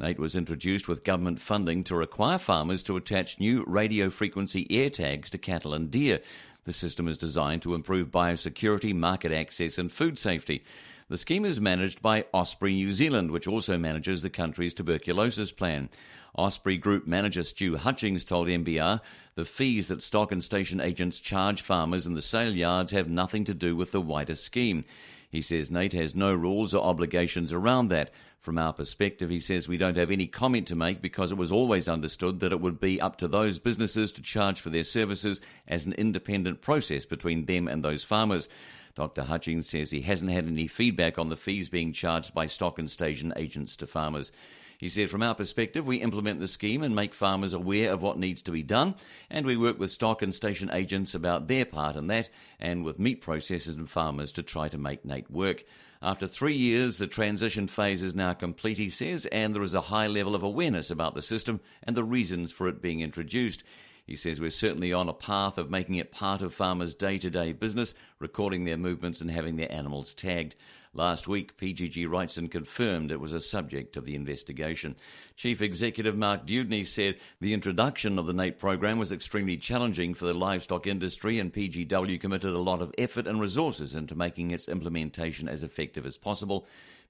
NATE was introduced with government funding to require farmers to attach new radio frequency air tags to cattle and deer. The system is designed to improve biosecurity, market access and food safety. The scheme is managed by Osprey New Zealand, which also manages the country's tuberculosis plan. Osprey Group manager Stu Hutchings told NBR the fees that stock and station agents charge farmers in the sale yards have nothing to do with the wider scheme. He says NATE has no rules or obligations around that. From our perspective, he says we don't have any comment to make because it was always understood that it would be up to those businesses to charge for their services as an independent process between them and those farmers. Dr. Hutchings says he hasn't had any feedback on the fees being charged by stock and station agents to farmers. He said, from our perspective, we implement the scheme and make farmers aware of what needs to be done, and we work with stock and station agents about their part in that, and with meat processors and farmers to try to make NATE work. After 3 years, the transition phase is now complete, he says, and there is a high level of awareness about the system and the reasons for it being introduced. He says we're certainly on a path of making it part of farmers' day-to-day business, recording their movements and having their animals tagged. Last week, PGG Wrightson confirmed it was a subject of the investigation. Chief Executive Mark Dewdney said the introduction of the NATE program was extremely challenging for the livestock industry, and PGW committed a lot of effort and resources into making its implementation as effective as possible.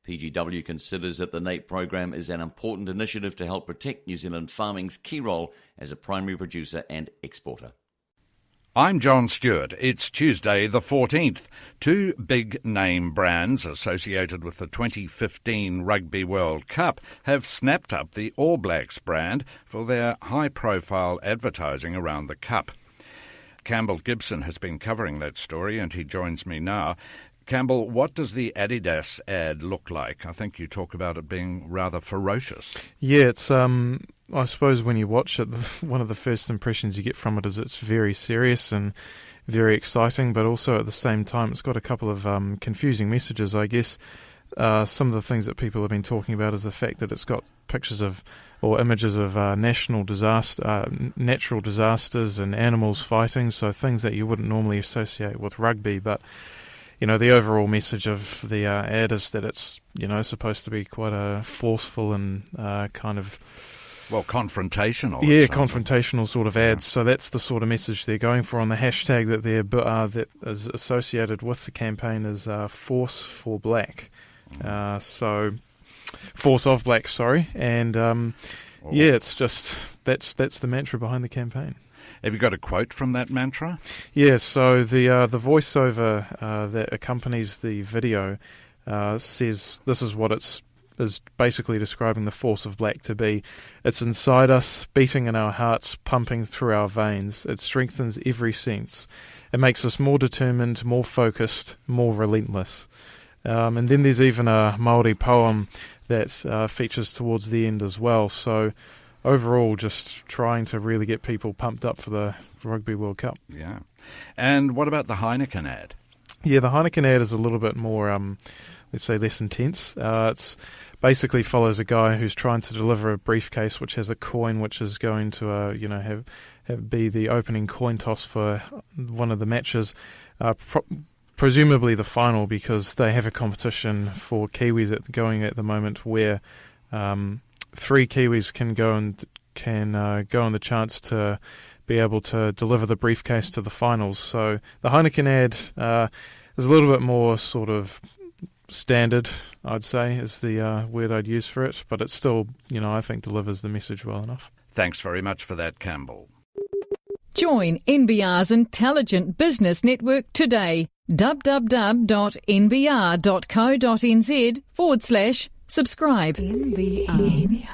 PGW considers that the NATE program is an important initiative to help protect New Zealand farming's key role as a primary producer and exporter. I'm John Stewart. It's Tuesday the 14th. 2 big name brands associated with the 2015 Rugby World Cup have snapped up the All Blacks brand for their high-profile advertising around the Cup. Campbell Gibson has been covering that story and he joins me now. Campbell, what does the Adidas ad look like? I think you talk about it being rather ferocious. Yeah, it's I suppose when you watch it, one of the first impressions you get from it is it's very serious and very exciting, but also at the same time it's got a couple of confusing messages, I guess. Some of the things that people have been talking about is the fact that it's got pictures of or images of natural disasters and animals fighting, so things that you wouldn't normally associate with rugby, but you know, the overall message of the ad is that it's, you know, supposed to be quite a forceful and kind of... Well, confrontational. Yeah, confrontational sort of ads. So that's the sort of message they're going for. On the hashtag that that is associated with the campaign is Force for Black. So Force of Black, sorry. And yeah, it's just that's the mantra behind the campaign. Have you got a quote from that mantra? Yeah, so the voiceover that accompanies the video says this is what is basically describing the force of black to be. It's inside us, beating in our hearts, pumping through our veins. It strengthens every sense. It makes us more determined, more focused, more relentless. And then there's even a Māori poem that features towards the end as well. So overall, just trying to really get people pumped up for the Rugby World Cup. Yeah. And what about the Heineken ad? Yeah, the Heineken ad is a little bit more, let's say, less intense. It's basically follows a guy who's trying to deliver a briefcase which has a coin which is going to, be the opening coin toss for one of the matches, presumably the final, because they have a competition for Kiwis going at the moment where 3 Kiwis can go on the chance to be able to deliver the briefcase to the finals. So the Heineken ad is a little bit more sort of standard, I'd say, is the word I'd use for it, but it still, I think delivers the message well enough. Thanks very much for that, Campbell. Join NBR's Intelligent Business Network today. www.nbr.co.nz/subscribe. NBR.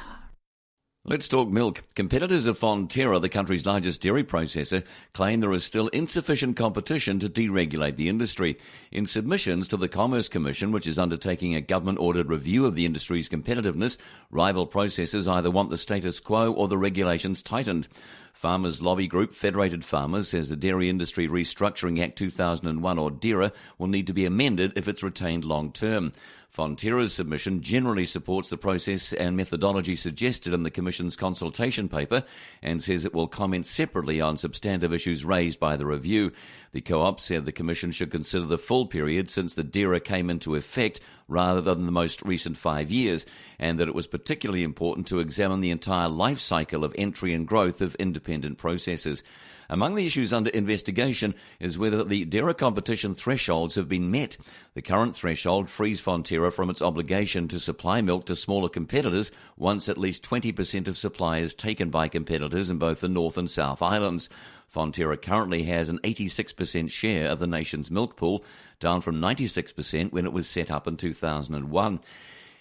Let's talk milk. Competitors of Fonterra, the country's largest dairy processor, claim there is still insufficient competition to deregulate the industry. In submissions to the Commerce Commission, which is undertaking a government-ordered review of the industry's competitiveness, rival processors either want the status quo or the regulations tightened. Farmers' lobby group Federated Farmers says the Dairy Industry Restructuring Act 2001, or DIRA, will need to be amended if it's retained long-term. Fonterra's submission generally supports the process and methodology suggested in the Commission's consultation paper and says it will comment separately on substantive issues raised by the review. The co-op said the Commission should consider the full period since the DIRA came into effect rather than the most recent 5 years, and that it was particularly important to examine the entire life cycle of entry and growth of independent processors. Among the issues under investigation is whether the DIRA competition thresholds have been met. The current threshold frees Fonterra from its obligation to supply milk to smaller competitors once at least 20% of supply is taken by competitors in both the North and South Islands. Fonterra currently has an 86% share of the nation's milk pool, down from 96% when it was set up in 2001.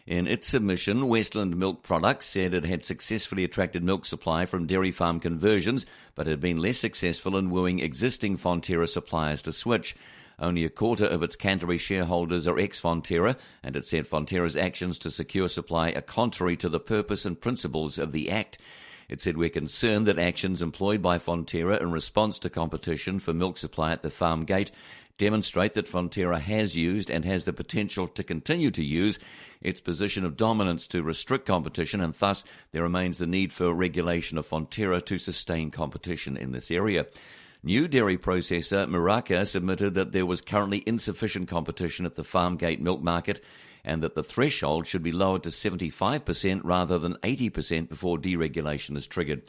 In its submission, Westland Milk Products said it had successfully attracted milk supply from dairy farm conversions, but had been less successful in wooing existing Fonterra suppliers to switch. Only a quarter of its Canterbury shareholders are ex-Fonterra, and it said Fonterra's actions to secure supply are contrary to the purpose and principles of the Act. It said, "We're concerned that actions employed by Fonterra in response to competition for milk supply at the farm gate demonstrate that Fonterra has used and has the potential to continue to use its position of dominance to restrict competition, and thus there remains the need for regulation of Fonterra to sustain competition in this area." New dairy processor Miraka submitted that there was currently insufficient competition at the farm gate milk market and that the threshold should be lowered to 75% rather than 80% before deregulation is triggered.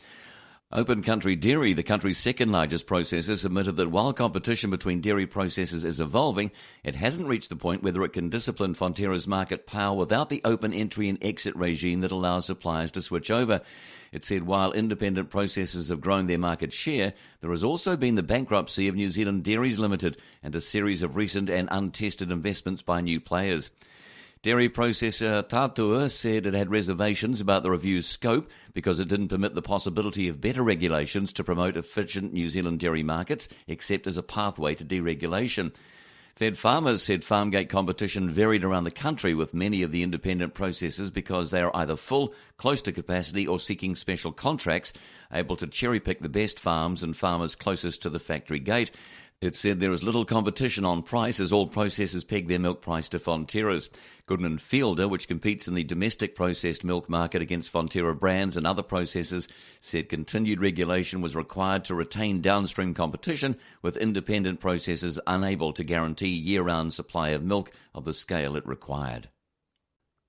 Open Country Dairy, the country's second largest processor, submitted that while competition between dairy processors is evolving, it hasn't reached the point whether it can discipline Fonterra's market power without the open entry and exit regime that allows suppliers to switch over. It said while independent processors have grown their market share, there has also been the bankruptcy of New Zealand Dairies Limited and a series of recent and untested investments by new players. Dairy processor Tatua said it had reservations about the review's scope because it didn't permit the possibility of better regulations to promote efficient New Zealand dairy markets, except as a pathway to deregulation. Fed Farmers said farmgate competition varied around the country with many of the independent processors because they are either full, close to capacity or seeking special contracts, able to cherry-pick the best farms and farmers closest to the factory gate. It said there is little competition on price as all processors peg their milk price to Fonterra's. Goodman Fielder, which competes in the domestic processed milk market against Fonterra brands and other processors, said continued regulation was required to retain downstream competition, with independent processors unable to guarantee year-round supply of milk of the scale it required.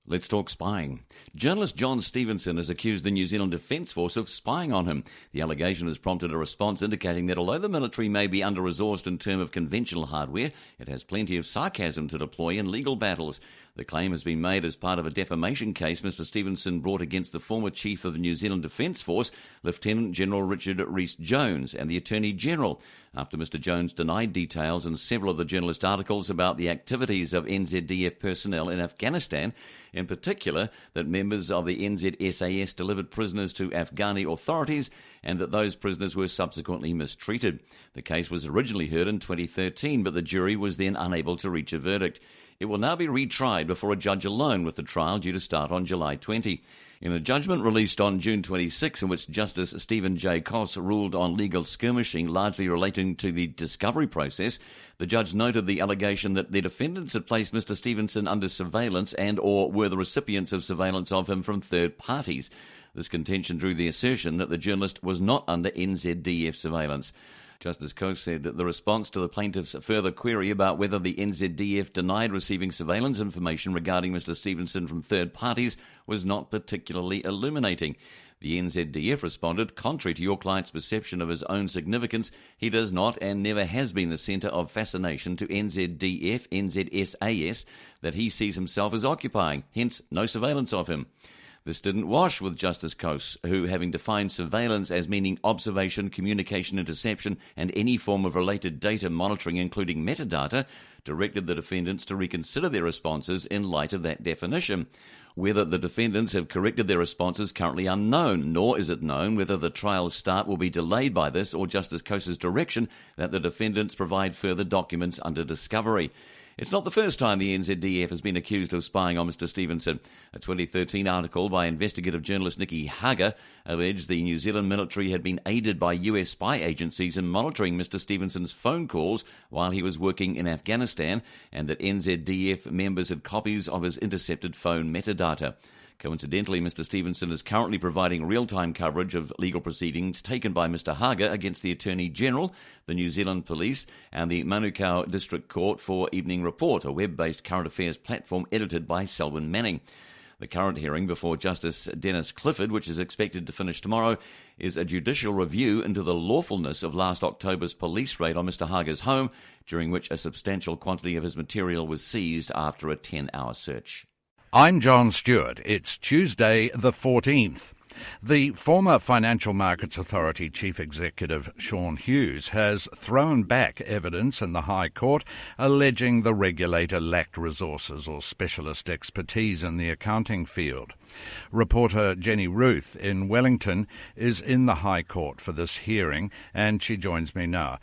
Let's talk spying. Journalist John Stevenson has accused the New Zealand Defence Force of spying on him. The allegation has prompted a response indicating that although the military may be under-resourced in terms of conventional hardware, it has plenty of sarcasm to deploy in legal battles. The claim has been made as part of a defamation case Mr Stevenson brought against the former Chief of the New Zealand Defence Force, Lieutenant General Richard Rhys-Jones, and the Attorney General, after Mr Jones denied details in several of the journalist articles about the activities of NZDF personnel in Afghanistan, in particular that members of the NZSAS delivered prisoners to Afghani authorities and that those prisoners were subsequently mistreated. The case was originally heard in 2013, but the jury was then unable to reach a verdict. It will now be retried before a judge alone, with the trial due to start on July 20. In a judgment released on June 26, in which Justice Stephen J. Koss ruled on legal skirmishing largely relating to the discovery process, the judge noted the allegation that the defendants had placed Mr Stevenson under surveillance and or were the recipients of surveillance of him from third parties. This contention drew the assertion that the journalist was not under NZDF surveillance. Justice Coase said that the response to the plaintiff's further query about whether the NZDF denied receiving surveillance information regarding Mr Stevenson from third parties was not particularly illuminating. The NZDF responded, contrary to your client's perception of his own significance, he does not and never has been the centre of fascination to NZDF, NZSAS, that he sees himself as occupying, hence no surveillance of him. This didn't wash with Justice Coase, who, having defined surveillance as meaning observation, communication, interception, and any form of related data monitoring, including metadata, directed the defendants to reconsider their responses in light of that definition. Whether the defendants have corrected their responses is currently unknown, nor is it known whether the trial's start will be delayed by this or Justice Coase's direction that the defendants provide further documents under discovery. It's not the first time the NZDF has been accused of spying on Mr Stevenson. A 2013 article by investigative journalist Nikki Hager alleged the New Zealand military had been aided by US spy agencies in monitoring Mr Stevenson's phone calls while he was working in Afghanistan, and that NZDF members had copies of his intercepted phone metadata. Coincidentally, Mr Stevenson is currently providing real-time coverage of legal proceedings taken by Mr Hager against the Attorney-General, the New Zealand Police and the Manukau District Court for Evening Report, a web-based current affairs platform edited by Selwyn Manning. The current hearing before Justice Dennis Clifford, which is expected to finish tomorrow, is a judicial review into the lawfulness of last October's police raid on Mr Hager's home, during which a substantial quantity of his material was seized after a 10-hour search. I'm John Stewart. It's Tuesday the 14th. The former Financial Markets Authority Chief Executive Shaun Hughes has thrown back evidence in the High Court alleging the regulator lacked resources or specialist expertise in the accounting field. Reporter Jenny Ruth in Wellington is in the High Court for this hearing, and she joins me now.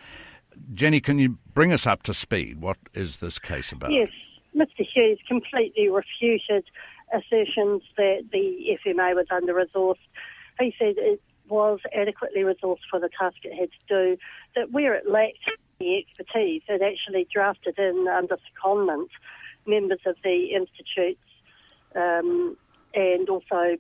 Jenny, can you bring us up to speed? What is this case about? Yes. Mr Hughes completely refuted assertions that the FMA was under-resourced. He said it was adequately resourced for the task it had to do, that where it lacked the expertise, it actually drafted in under secondment members of the institutes and also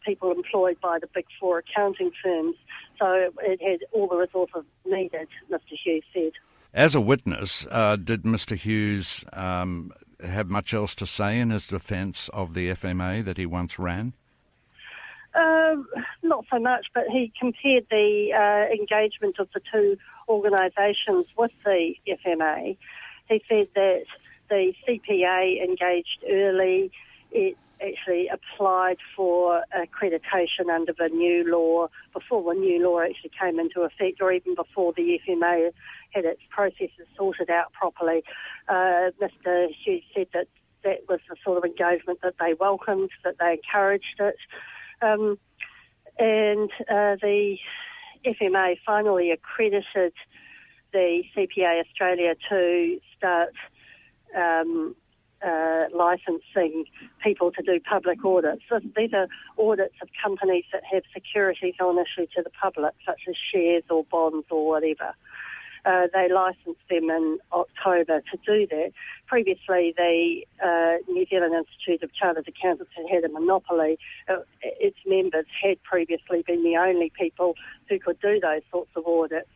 people employed by the Big Four accounting firms. So it had all the resources needed, Mr Hughes said. As a witness, did Mr Hughes have much else to say in his defence of the FMA that he once ran? Not so much, but he compared the engagement of the two organisations with the FMA. He said that the CPA engaged early. It actually applied for accreditation under the new law before the new law actually came into effect, or even before the FMA had its processes sorted out properly. Mr Hughes said that that was the sort of engagement that they welcomed, that they encouraged it. And the FMA finally accredited the CPA Australia to start licensing people to do public audits. So these are audits of companies that have securities on issue to the public, such as shares or bonds or whatever. They licensed them in October to do that. Previously, the New Zealand Institute of Chartered Accountants had a monopoly. Its members had previously been the only people who could do those sorts of audits.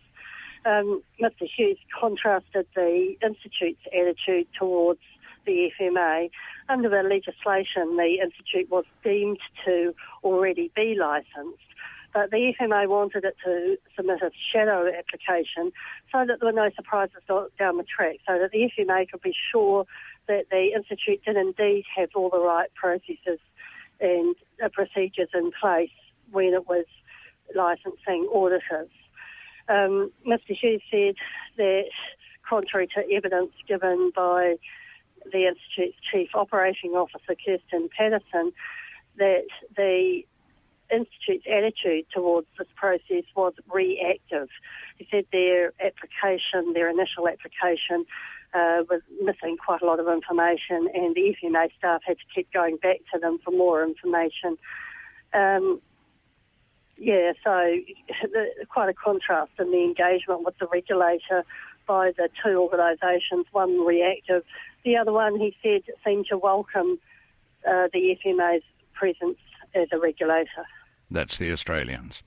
Mr Hughes contrasted the Institute's attitude towards the FMA. Under the legislation, the Institute was deemed to already be licensed, but the FMA wanted it to submit a shadow application so that there were no surprises down the track, so that the FMA could be sure that the Institute did indeed have all the right processes and procedures in place when it was licensing auditors. Mr Hughes said that, contrary to evidence given by the Institute's Chief Operating Officer, Kirsten Patterson, that the Institute's attitude towards this process was reactive. He said their initial application, was missing quite a lot of information, and the FMA staff had to keep going back to them for more information. So quite a contrast in the engagement with the regulator by the two organisations, one reactive. The other one, he said, seemed to welcome the FMA's presence as a regulator. That's the Australians.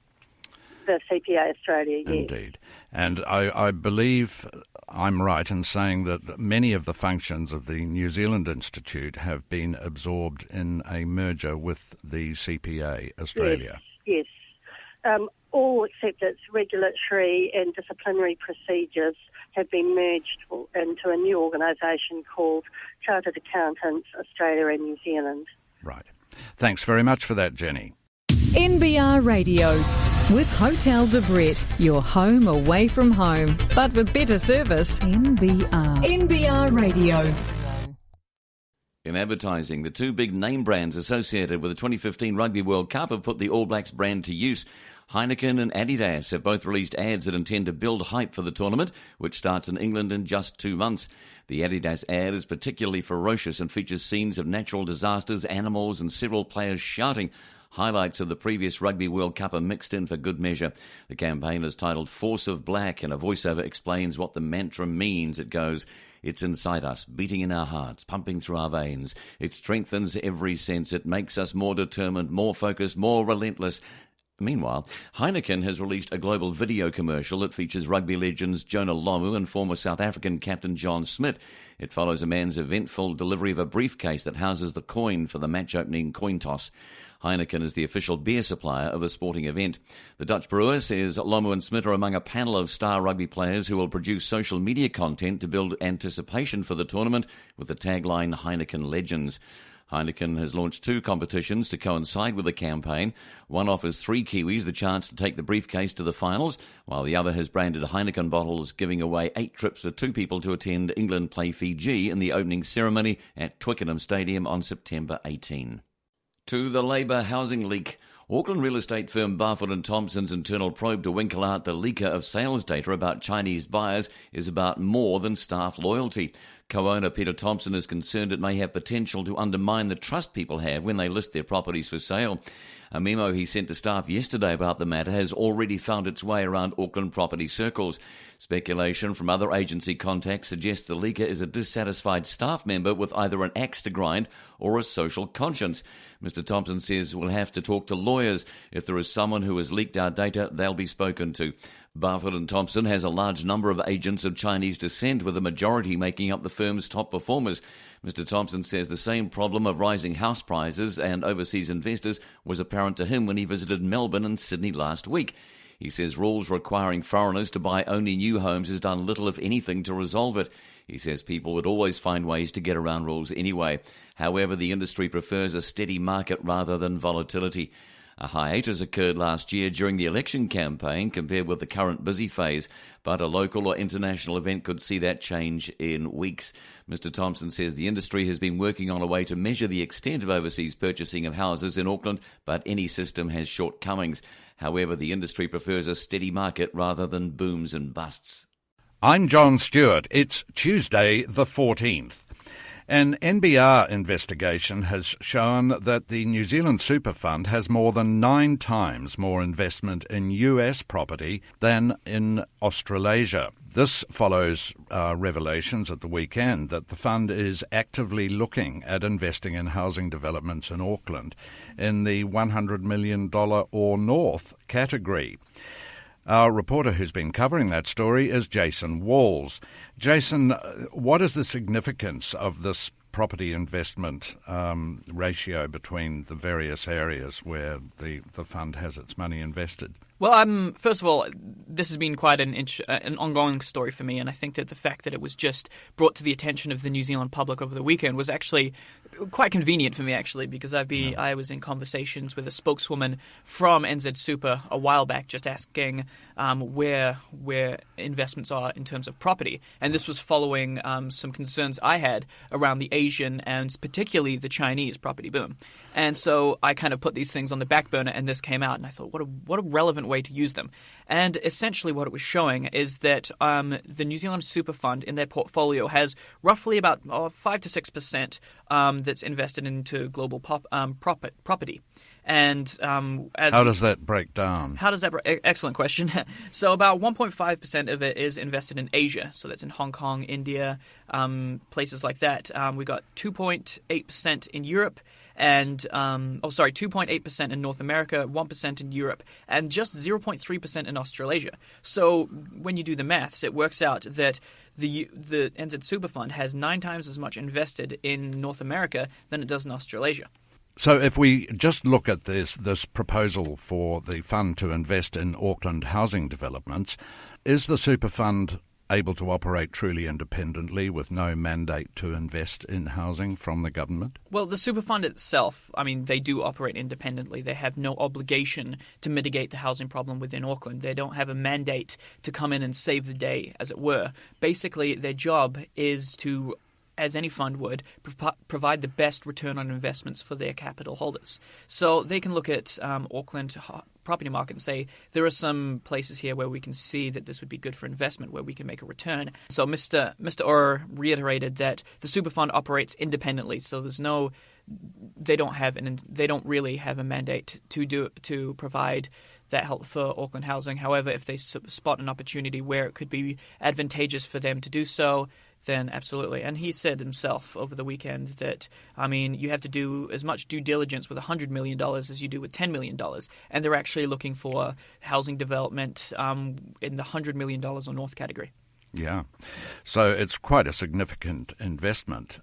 The CPA Australia, yes. Indeed. And I believe I'm right in saying that many of the functions of the New Zealand Institute have been absorbed in a merger with the CPA Australia. Yes. All except its regulatory and disciplinary procedures have been merged into a new organisation called Chartered Accountants Australia and New Zealand. Right. Thanks very much for that, Jenny. NBR Radio. With Hotel de Brett, your home away from home, but with better service. NBR Radio. In advertising, the two big name brands associated with the 2015 Rugby World Cup have put the All Blacks brand to use. Heineken and Adidas have both released ads that intend to build hype for the tournament, which starts in England in just 2 months. The Adidas ad is particularly ferocious and features scenes of natural disasters, animals and several players shouting. Highlights of the previous Rugby World Cup are mixed in for good measure. The campaign is titled Force of Black, and a voiceover explains what the mantra means. It goes, "It's inside us, beating in our hearts, pumping through our veins. It strengthens every sense. It makes us more determined, more focused, more relentless." Meanwhile, Heineken has released a global video commercial that features rugby legends Jonah Lomu and former South African captain John Smith. It follows a man's eventful delivery of a briefcase that houses the coin for the match-opening coin toss. Heineken is the official beer supplier of the sporting event. The Dutch brewer says Lomu and Smith are among a panel of star rugby players who will produce social media content to build anticipation for the tournament with the tagline Heineken Legends. Heineken has launched 2 competitions to coincide with the campaign. One offers 3 Kiwis the chance to take the briefcase to the finals, while the other has branded Heineken bottles, giving away 8 trips for 2 people to attend England play Fiji in the opening ceremony at Twickenham Stadium on September 18. To the Labour housing leak. Auckland real estate firm Barfoot & Thompson's internal probe to winkle out the leaker of sales data about Chinese buyers is about more than staff loyalty. Co-owner Peter Thompson is concerned it may have potential to undermine the trust people have when they list their properties for sale. A memo he sent to staff yesterday about the matter has already found its way around Auckland property circles. Speculation from other agency contacts suggests the leaker is a dissatisfied staff member with either an axe to grind or a social conscience. Mr. Thompson says we'll have to talk to lawyers. If there is someone who has leaked our data, they'll be spoken to. Barfoot & Thompson has a large number of agents of Chinese descent, with a majority making up the firm's top performers. Mr. Thompson says the same problem of rising house prices and overseas investors was apparent to him when he visited Melbourne and Sydney last week. He says rules requiring foreigners to buy only new homes has done little, if anything, to resolve it. He says people would always find ways to get around rules anyway. However, the industry prefers a steady market rather than volatility. A hiatus occurred last year during the election campaign compared with the current busy phase, but a local or international event could see that change in weeks. Mr. Thompson says the industry has been working on a way to measure the extent of overseas purchasing of houses in Auckland, but any system has shortcomings. However, the industry prefers a steady market rather than booms and busts. I'm John Stewart. It's Tuesday the 14th. An NBR investigation has shown that the New Zealand Super Fund has more than 9 times more investment in US property than in Australasia. This follows revelations at the weekend that the fund is actively looking at investing in housing developments in Auckland in the $100 million or north category. Our reporter who's been covering that story is Jason Walls. Jason, what is the significance of this property investment ratio between the various areas where the fund has its money invested? Well, first of all, this has been quite an ongoing story for me, and I think that the fact that it was just brought to the attention of the New Zealand public over the weekend was actually quite convenient for me, actually, because I was in conversations with a spokeswoman from NZ Super a while back, just asking where investments are in terms of property, and this was following some concerns I had around the Asian and particularly the Chinese property boom. And so I kind of put these things on the back burner, and this came out, and I thought, what a relevant way to use them. And essentially what it was showing is that the New Zealand Super Fund in their portfolio has roughly about 5 to 6% that's invested into global property. And how does that break down? Excellent question. So about 1.5% of it is invested in Asia. So that's in Hong Kong, India, places like that. We got 2.8% in Europe. And 2.8% in North America, 1% in Europe, and just 0.3% in Australasia. So when you do the maths, it works out that the NZ Super Fund has 9 times as much invested in North America than it does in Australasia. So if we just look at this proposal for the fund to invest in Auckland housing developments, is the Super Fund able to operate truly independently with no mandate to invest in housing from the government? Well, the Super Fund itself, they do operate independently. They have no obligation to mitigate the housing problem within Auckland. They don't have a mandate to come in and save the day, as it were. Basically, their job is to, as any fund would, provide the best return on investments for their capital holders. So they can look at Auckland property market and say, there are some places here where we can see that this would be good for investment, where we can make a return. So Mr. Orr reiterated that the Super Fund operates independently, so they don't really have a mandate to provide that help for Auckland housing. However, if they spot an opportunity where it could be advantageous for them to do so, then absolutely. And he said himself over the weekend that, you have to do as much due diligence with $100 million as you do with $10 million. And they're actually looking for housing development in the $100 million or north category. Yeah. So it's quite a significant investment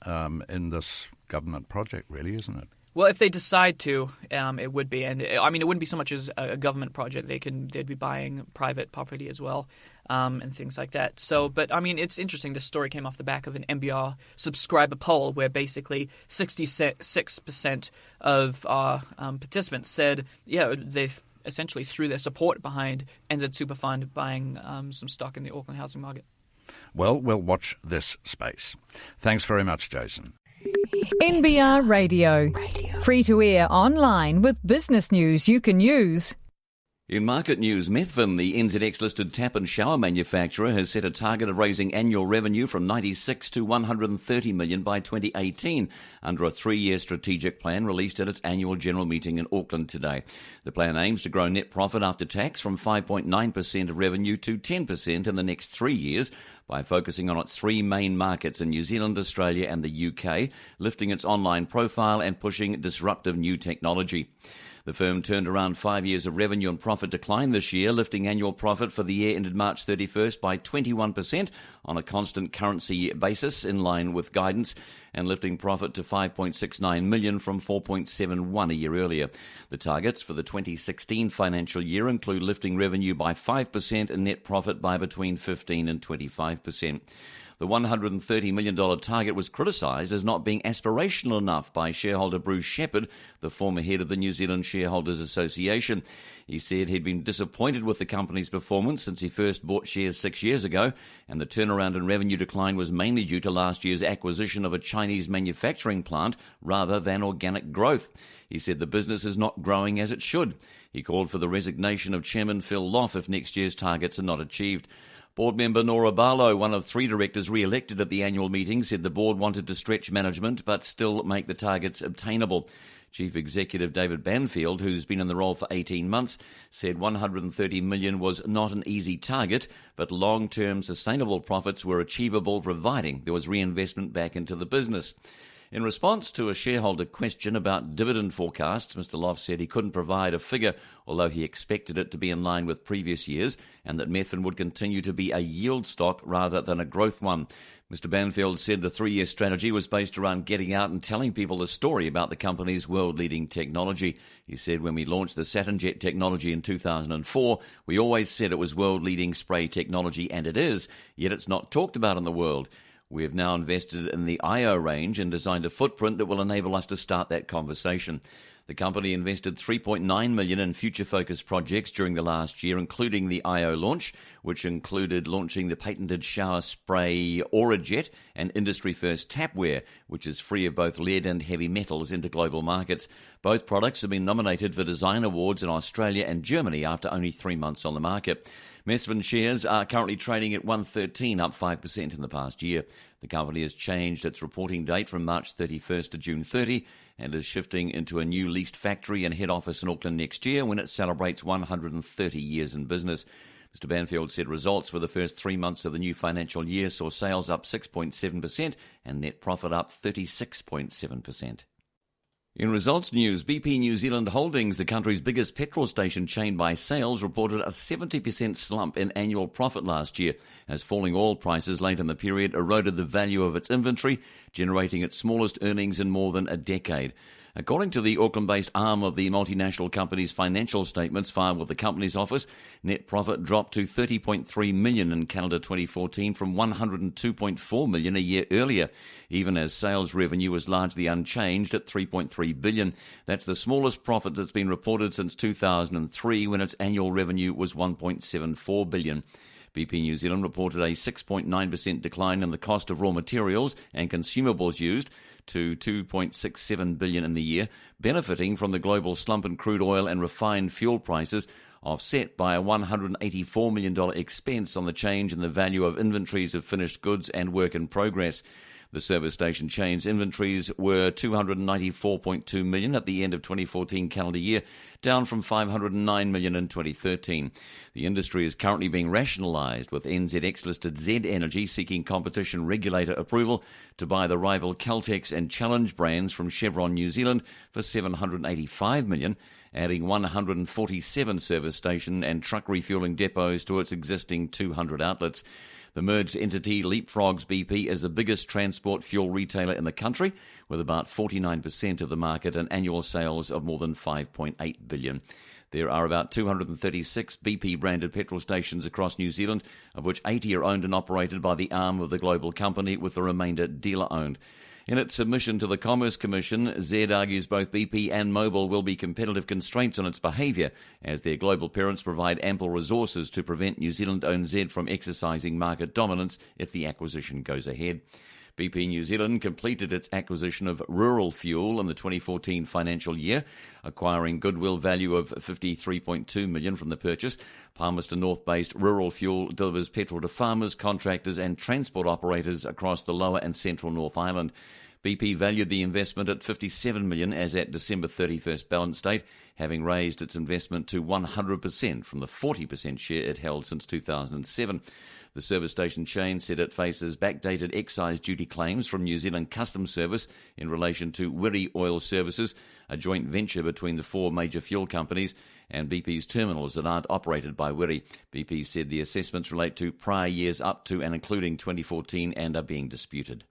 in this government project, really, isn't it? Well, if they decide to, it would be. And it wouldn't be so much as a government project. They'd be buying private property as well. And things like that. So, but it's interesting. This story came off the back of an NBR subscriber poll where basically 66% of our participants said, they essentially threw their support behind NZ Super Fund buying some stock in the Auckland housing market. Well, we'll watch this space. Thanks very much, Jason. NBR Radio. Free to air online with business news you can use. In market news, Methven, the NZX-listed tap and shower manufacturer, has set a target of raising annual revenue from 96 to 130 million by 2018 under a 3-year strategic plan released at its annual general meeting in Auckland today. The plan aims to grow net profit after tax from 5.9% of revenue to 10% in the next 3 years by focusing on its 3 main markets in New Zealand, Australia and the UK, lifting its online profile and pushing disruptive new technology. The firm turned around 5 years of revenue and profit decline this year, lifting annual profit for the year ended March 31st by 21% on a constant currency basis in line with guidance, and lifting profit to 5.69 million from 4.71 a year earlier. The targets for the 2016 financial year include lifting revenue by 5% and net profit by between 15 and 25%. The $130 million target was criticised as not being aspirational enough by shareholder Bruce Shepherd, the former head of the New Zealand Shareholders Association. He said he'd been disappointed with the company's performance since he first bought shares 6 years ago, and the turnaround in revenue decline was mainly due to last year's acquisition of a Chinese manufacturing plant rather than organic growth. He said the business is not growing as it should. He called for the resignation of Chairman Phil Loff if next year's targets are not achieved. Board member Nora Barlow, one of 3 directors re-elected at the annual meeting, said the board wanted to stretch management but still make the targets obtainable. Chief Executive David Banfield, who's been in the role for 18 months, said 130 million was not an easy target, but long-term sustainable profits were achievable providing there was reinvestment back into the business. In response to a shareholder question about dividend forecasts, Mr. Loff said he couldn't provide a figure, although he expected it to be in line with previous years, and that Methven would continue to be a yield stock rather than a growth one. Mr. Banfield said the 3-year strategy was based around getting out and telling people the story about the company's world-leading technology. He said when we launched the Satinjet technology in 2004, we always said it was world-leading spray technology, and it is, yet it's not talked about in the world. We have now invested in the IO range and designed a footprint that will enable us to start that conversation. The company invested $3.9 million in future-focused projects during the last year, including the IO launch, which included launching the patented shower spray AuraJet and industry-first tapware, which is free of both lead and heavy metals, into global markets. Both products have been nominated for design awards in Australia and Germany after only 3 months on the market. Messven shares are currently trading at 113, up 5% in the past year. The company has changed its reporting date from March 31st to June 30 and is shifting into a new leased factory and head office in Auckland next year when it celebrates 130 years in business. Mr Banfield said results for the first 3 months of the new financial year saw sales up 6.7% and net profit up 36.7%. In results news, BP New Zealand Holdings, the country's biggest petrol station chain by sales, reported a 70% slump in annual profit last year as falling oil prices late in the period eroded the value of its inventory, generating its smallest earnings in more than a decade. According to the Auckland-based arm of the multinational company's financial statements filed with the Companies Office, net profit dropped to $30.3 million in calendar 2014 from $102.4 million a year earlier, even as sales revenue was largely unchanged at $3.3 billion. That's the smallest profit that's been reported since 2003, when its annual revenue was $1.74 billion. BP New Zealand reported a 6.9% decline in the cost of raw materials and consumables used to $2.67 billion in the year, benefiting from the global slump in crude oil and refined fuel prices, offset by a $184 million expense on the change in the value of inventories of finished goods and work in progress. The service station chain's inventories were $294.2 million at the end of 2014 calendar year, down from $509 million in 2013. The industry is currently being rationalised, with NZX-listed Z Energy seeking competition regulator approval to buy the rival Caltex and Challenge brands from Chevron New Zealand for $785 million, adding 147 service station and truck refuelling depots to its existing 200 outlets. The merged entity leapfrogs BP as the biggest transport fuel retailer in the country, with about 49% of the market and annual sales of more than $5.8 billion. There are about 236 BP-branded petrol stations across New Zealand, of which 80 are owned and operated by the arm of the global company, with the remainder dealer-owned. In its submission to the Commerce Commission, Z argues both BP and Mobil will be competitive constraints on its behaviour, as their global parents provide ample resources to prevent New Zealand-owned Z from exercising market dominance if the acquisition goes ahead. BP New Zealand completed its acquisition of Rural Fuel in the 2014 financial year, acquiring goodwill value of $53.2 million from the purchase. Palmerston North-based Rural Fuel delivers petrol to farmers, contractors and transport operators across the lower and central North Island. BP valued the investment at $57 million as at December 31st balance date, having raised its investment to 100% from the 40% share it held since 2007. The service station chain said it faces backdated excise duty claims from New Zealand Customs Service in relation to Wiri Oil Services, a joint venture between the four major fuel companies, and BP's terminals that aren't operated by Wiri. BP said the assessments relate to prior years up to and including 2014 and are being disputed.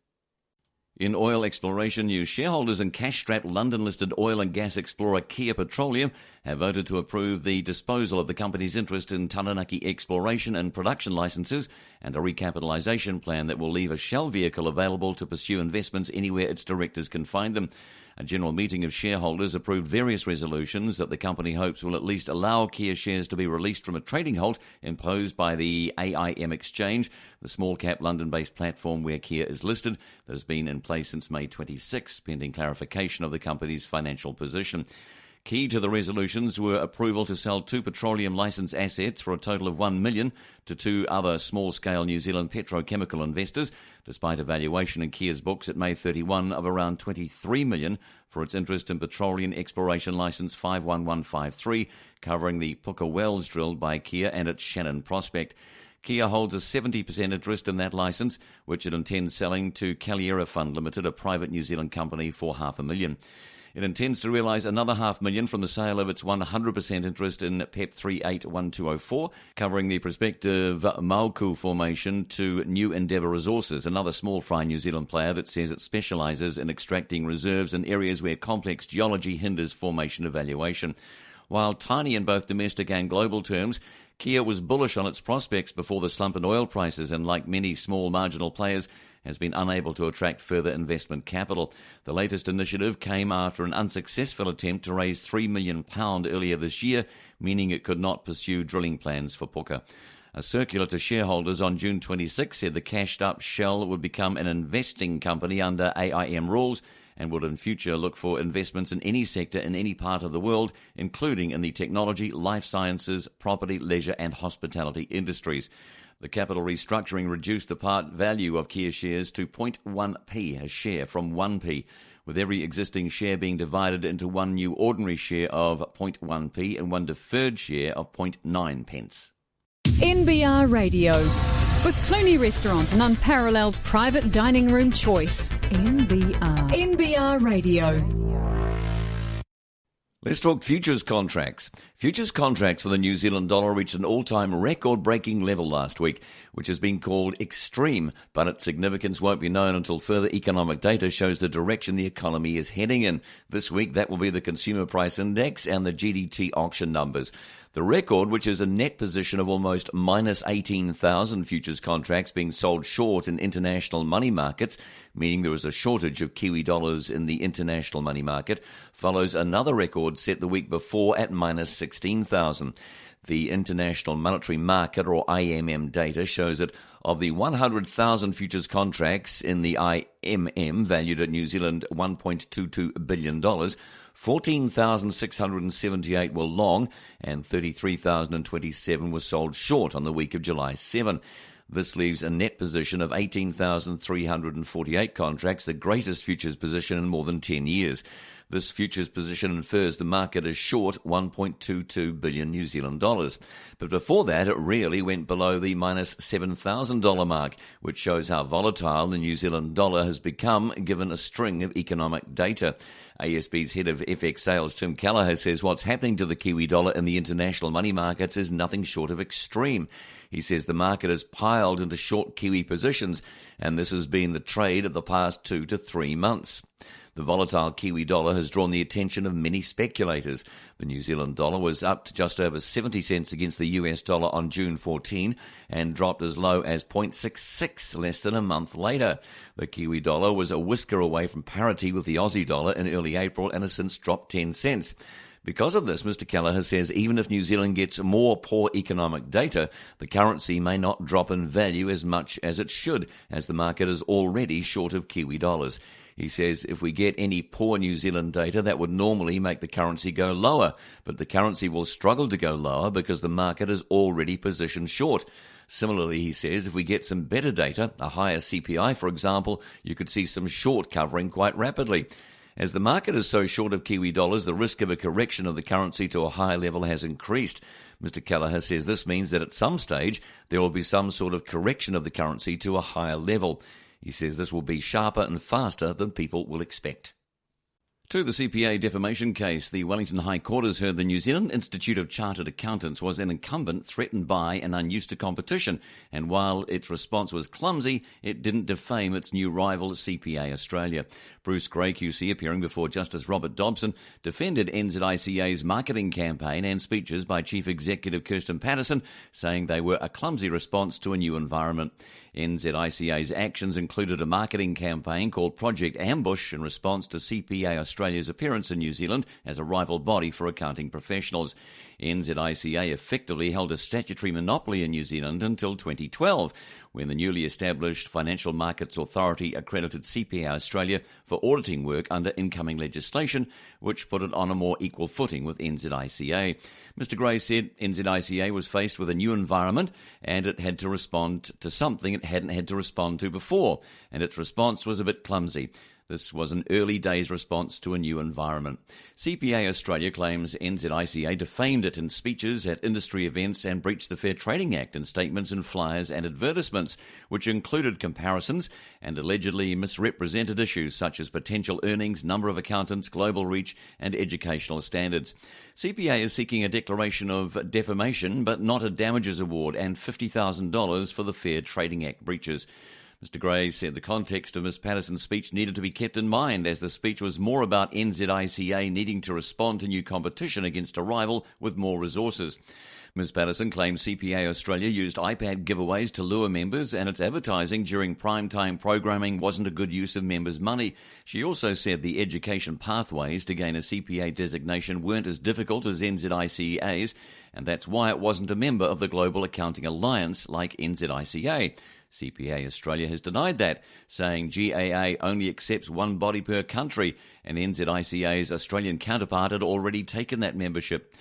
In oil exploration news, shareholders in cash-strapped London-listed oil and gas explorer Kia Petroleum have voted to approve the disposal of the company's interest in Taranaki exploration and production licences and a recapitalisation plan that will leave a shell vehicle available to pursue investments anywhere its directors can find them. A general meeting of shareholders approved various resolutions that the company hopes will at least allow Kia shares to be released from a trading halt imposed by the AIM Exchange, the small-cap London-based platform where Kia is listed, that has been in place since May 26, pending clarification of the company's financial position. Key to the resolutions were approval to sell 2 petroleum licence assets for a total of $1 million to 2 other small-scale New Zealand petrochemical investors, despite a valuation in Kia's books at May 31 of around $23 million for its interest in petroleum exploration licence 51153, covering the Puka wells drilled by Kia and its Shannon prospect. Kia holds a 70% interest in that licence, which it intends selling to Caliera Fund Limited, a private New Zealand company, for $500,000. It intends to realise another $500,000 from the sale of its 100% interest in PEP 381204, covering the prospective Mauku formation, to New Endeavour Resources, another small fry New Zealand player that says it specialises in extracting reserves in areas where complex geology hinders formation evaluation. While tiny in both domestic and global terms, Kia was bullish on its prospects before the slump in oil prices and, like many small marginal players, has been unable to attract further investment capital. The latest initiative came after an unsuccessful attempt to raise £3 million earlier this year, meaning it could not pursue drilling plans for Puka. A circular to shareholders on June 26 said the cashed-up shell would become an investing company under AIM rules and will in future look for investments in any sector in any part of the world, including in the technology, life sciences, property, leisure and hospitality industries. The capital restructuring reduced the part value of Kia shares to 0.1p a share from 1p, with every existing share being divided into one new ordinary share of 0.1p and one deferred share of 0.9 pence. NBR Radio. With Clooney Restaurant, an unparalleled private dining room choice. NBR Radio. Let's talk futures contracts. Futures contracts for the New Zealand dollar reached an all-time record-breaking level last week, which has been called extreme, but its significance won't be known until further economic data shows the direction the economy is heading in. This week, that will be the Consumer Price Index and the GDT auction numbers. The record, which is a net position of almost minus 18,000 futures contracts being sold short in international money markets, meaning there is a shortage of Kiwi dollars in the international money market, follows another record set the week before at minus 16,000. The International Monetary Market, or IMM data, shows that of the 100,000 futures contracts in the IMM, valued at New Zealand $1.22 billion, 14,678 were long and 33,027 were sold short on the week of July 7. This leaves a net position of 18,348 contracts, the greatest futures position in more than 10 years. This futures position infers the market is short 1.22 billion New Zealand dollars. But before that, it really went below the minus $7,000 mark, which shows how volatile the New Zealand dollar has become given a string of economic data. ASB's head of FX sales, Tim Callagher, says what's happening to the Kiwi dollar in the international money markets is nothing short of extreme. He says the market has piled into short Kiwi positions, and this has been the trade of the past 2 to 3 months. The volatile Kiwi dollar has drawn the attention of many speculators. The New Zealand dollar was up to just over 70 cents against the US dollar on June 14 and dropped as low as 0.66 less than a month later. The Kiwi dollar was a whisker away from parity with the Aussie dollar in early April and has since dropped 10 cents. Because of this, Mr. Callagher says even if New Zealand gets more poor economic data, the currency may not drop in value as much as it should, as the market is already short of Kiwi dollars. He says if we get any poor New Zealand data, that would normally make the currency go lower, but the currency will struggle to go lower because the market is already positioned short. Similarly, he says, if we get some better data, a higher CPI, for example, you could see some short covering quite rapidly. As the market is so short of Kiwi dollars, the risk of a correction of the currency to a high level has increased. Mr. Callagher says this means that at some stage there will be some sort of correction of the currency to a higher level. He says this will be sharper and faster than people will expect. To the CPA defamation case, the Wellington High Court has heard the New Zealand Institute of Chartered Accountants was an incumbent threatened by and unused to competition, and while its response was clumsy, it didn't defame its new rival CPA Australia. Bruce Gray QC, appearing before Justice Robert Dobson, defended NZICA's marketing campaign and speeches by Chief Executive Kirsten Patterson, saying they were a clumsy response to a new environment. NZICA's actions included a marketing campaign called Project Ambush in response to CPA Australia's appearance in New Zealand as a rival body for accounting professionals. NZICA effectively held a statutory monopoly in New Zealand until 2012, when the newly established Financial Markets Authority accredited CPA Australia for auditing work under incoming legislation, which put it on a more equal footing with NZICA. Mr. Gray said NZICA was faced with a new environment and it had to respond to something it hadn't had to respond to before, and its response was a bit clumsy. This was an early days response to a new environment. CPA Australia claims NZICA defamed it in speeches at industry events and breached the Fair Trading Act in statements in flyers and advertisements, which included comparisons and allegedly misrepresented issues such as potential earnings, number of accountants, global reach and educational standards. CPA is seeking a declaration of defamation but not a damages award and $50,000 for the Fair Trading Act breaches. Mr. Gray said the context of Ms. Patterson's speech needed to be kept in mind, as the speech was more about NZICA needing to respond to new competition against a rival with more resources. Ms. Patterson claims CPA Australia used iPad giveaways to lure members, and its advertising during primetime programming wasn't a good use of members' money. She also said the education pathways to gain a CPA designation weren't as difficult as NZICA's, and that's why it wasn't a member of the Global Accounting Alliance like NZICA. CPA Australia has denied that, saying GAA only accepts one body per country, and NZICA's Australian counterpart had already taken that membership.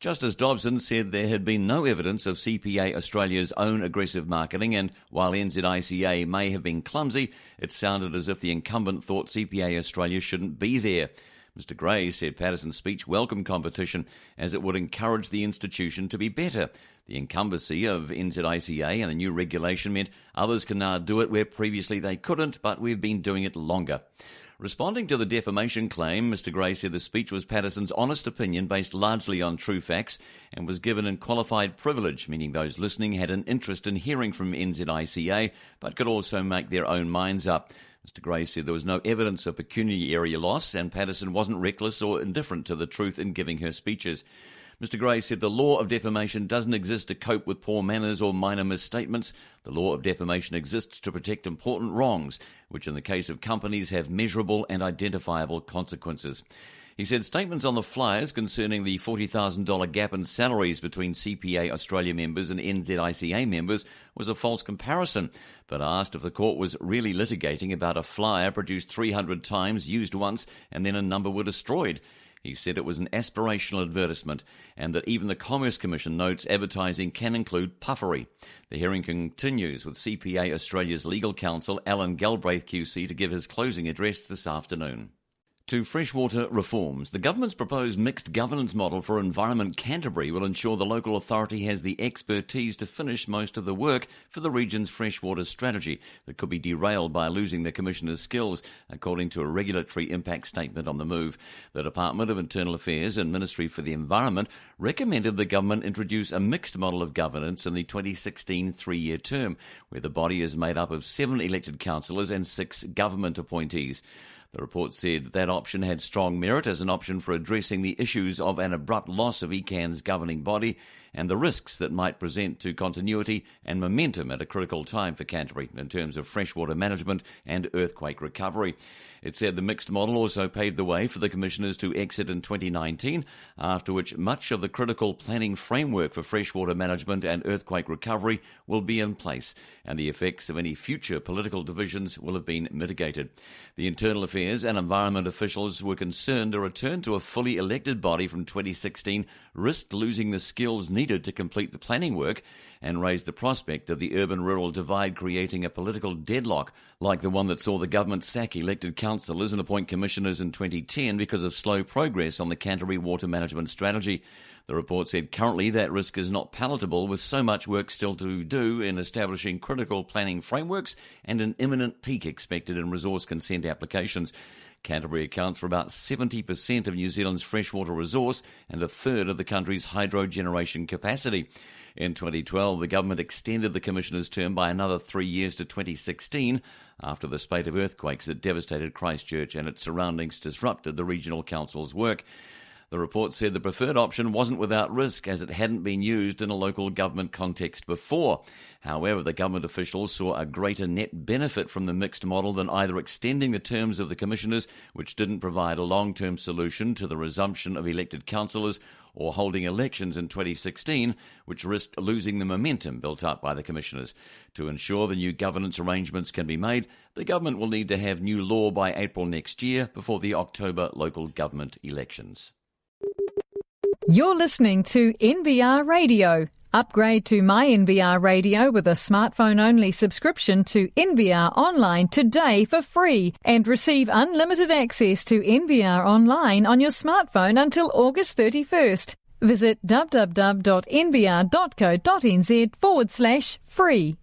Justice Dobson said there had been no evidence of CPA Australia's own aggressive marketing, and while NZICA may have been clumsy, it sounded as if the incumbent thought CPA Australia shouldn't be there. Mr Gray said Patterson's speech welcomed competition as it would encourage the institution to be better. The incumbency of NZICA and the new regulation meant others can now do it where previously they couldn't, but we've been doing it longer. Responding to the defamation claim, Mr Gray said the speech was Patterson's honest opinion based largely on true facts and was given in qualified privilege, meaning those listening had an interest in hearing from NZICA but could also make their own minds up. Mr Gray said there was no evidence of pecuniary loss and Patterson wasn't reckless or indifferent to the truth in giving her speeches. Mr Gray said the law of defamation doesn't exist to cope with poor manners or minor misstatements. The law of defamation exists to protect important wrongs, which in the case of companies have measurable and identifiable consequences. He said statements on the flyers concerning the $40,000 gap in salaries between CPA Australia members and NZICA members was a false comparison, but asked if the court was really litigating about a flyer produced 300 times, used once, and then a number were destroyed. He said it was an aspirational advertisement and that even the Commerce Commission notes advertising can include puffery. The hearing continues with CPA Australia's legal counsel Alan Galbraith QC to give his closing address this afternoon. To freshwater reforms. The government's proposed mixed governance model for Environment Canterbury will ensure the local authority has the expertise to finish most of the work for the region's freshwater strategy that could be derailed by losing the Commissioner's skills, according to a regulatory impact statement on the move. The Department of Internal Affairs and Ministry for the Environment recommended the government introduce a mixed model of governance in the 2016 three-year term, where the body is made up of 7 elected councillors and 6 government appointees. The report said that option had strong merit as an option for addressing the issues of an abrupt loss of ECAN's governing body and the risks that might present to continuity and momentum at a critical time for Canterbury in terms of freshwater management and earthquake recovery. It said the mixed model also paved the way for the commissioners to exit in 2019, after which much of the critical planning framework for freshwater management and earthquake recovery will be in place, and the effects of any future political divisions will have been mitigated. The Internal Affairs and Environment officials were concerned a return to a fully elected body from 2016 risked losing the skills needed to complete the planning work and raised the prospect of the urban-rural divide creating a political deadlock like the one that saw the government sack elected councillors and appoint commissioners in 2010 because of slow progress on the Canterbury water management strategy. The report said currently that risk is not palatable, with so much work still to do in establishing critical planning frameworks and an imminent peak expected in resource consent applications. Canterbury accounts for about 70% of New Zealand's freshwater resource and a third of the country's hydro generation capacity. In 2012, the government extended the Commissioner's term by another 3 years to 2016 after the spate of earthquakes that devastated Christchurch and its surroundings disrupted the Regional Council's work. The report said the preferred option wasn't without risk as it hadn't been used in a local government context before. However, the government officials saw a greater net benefit from the mixed model than either extending the terms of the commissioners, which didn't provide a long-term solution to the resumption of elected councillors, or holding elections in 2016, which risked losing the momentum built up by the commissioners. To ensure the new governance arrangements can be made, the government will need to have new law by April next year before the October local government elections. You're listening to NBR Radio. Upgrade to My NBR Radio with a smartphone-only subscription to NBR Online today for free and receive unlimited access to NBR Online on your smartphone until August 31st. Visit www.nbr.co.nz/free.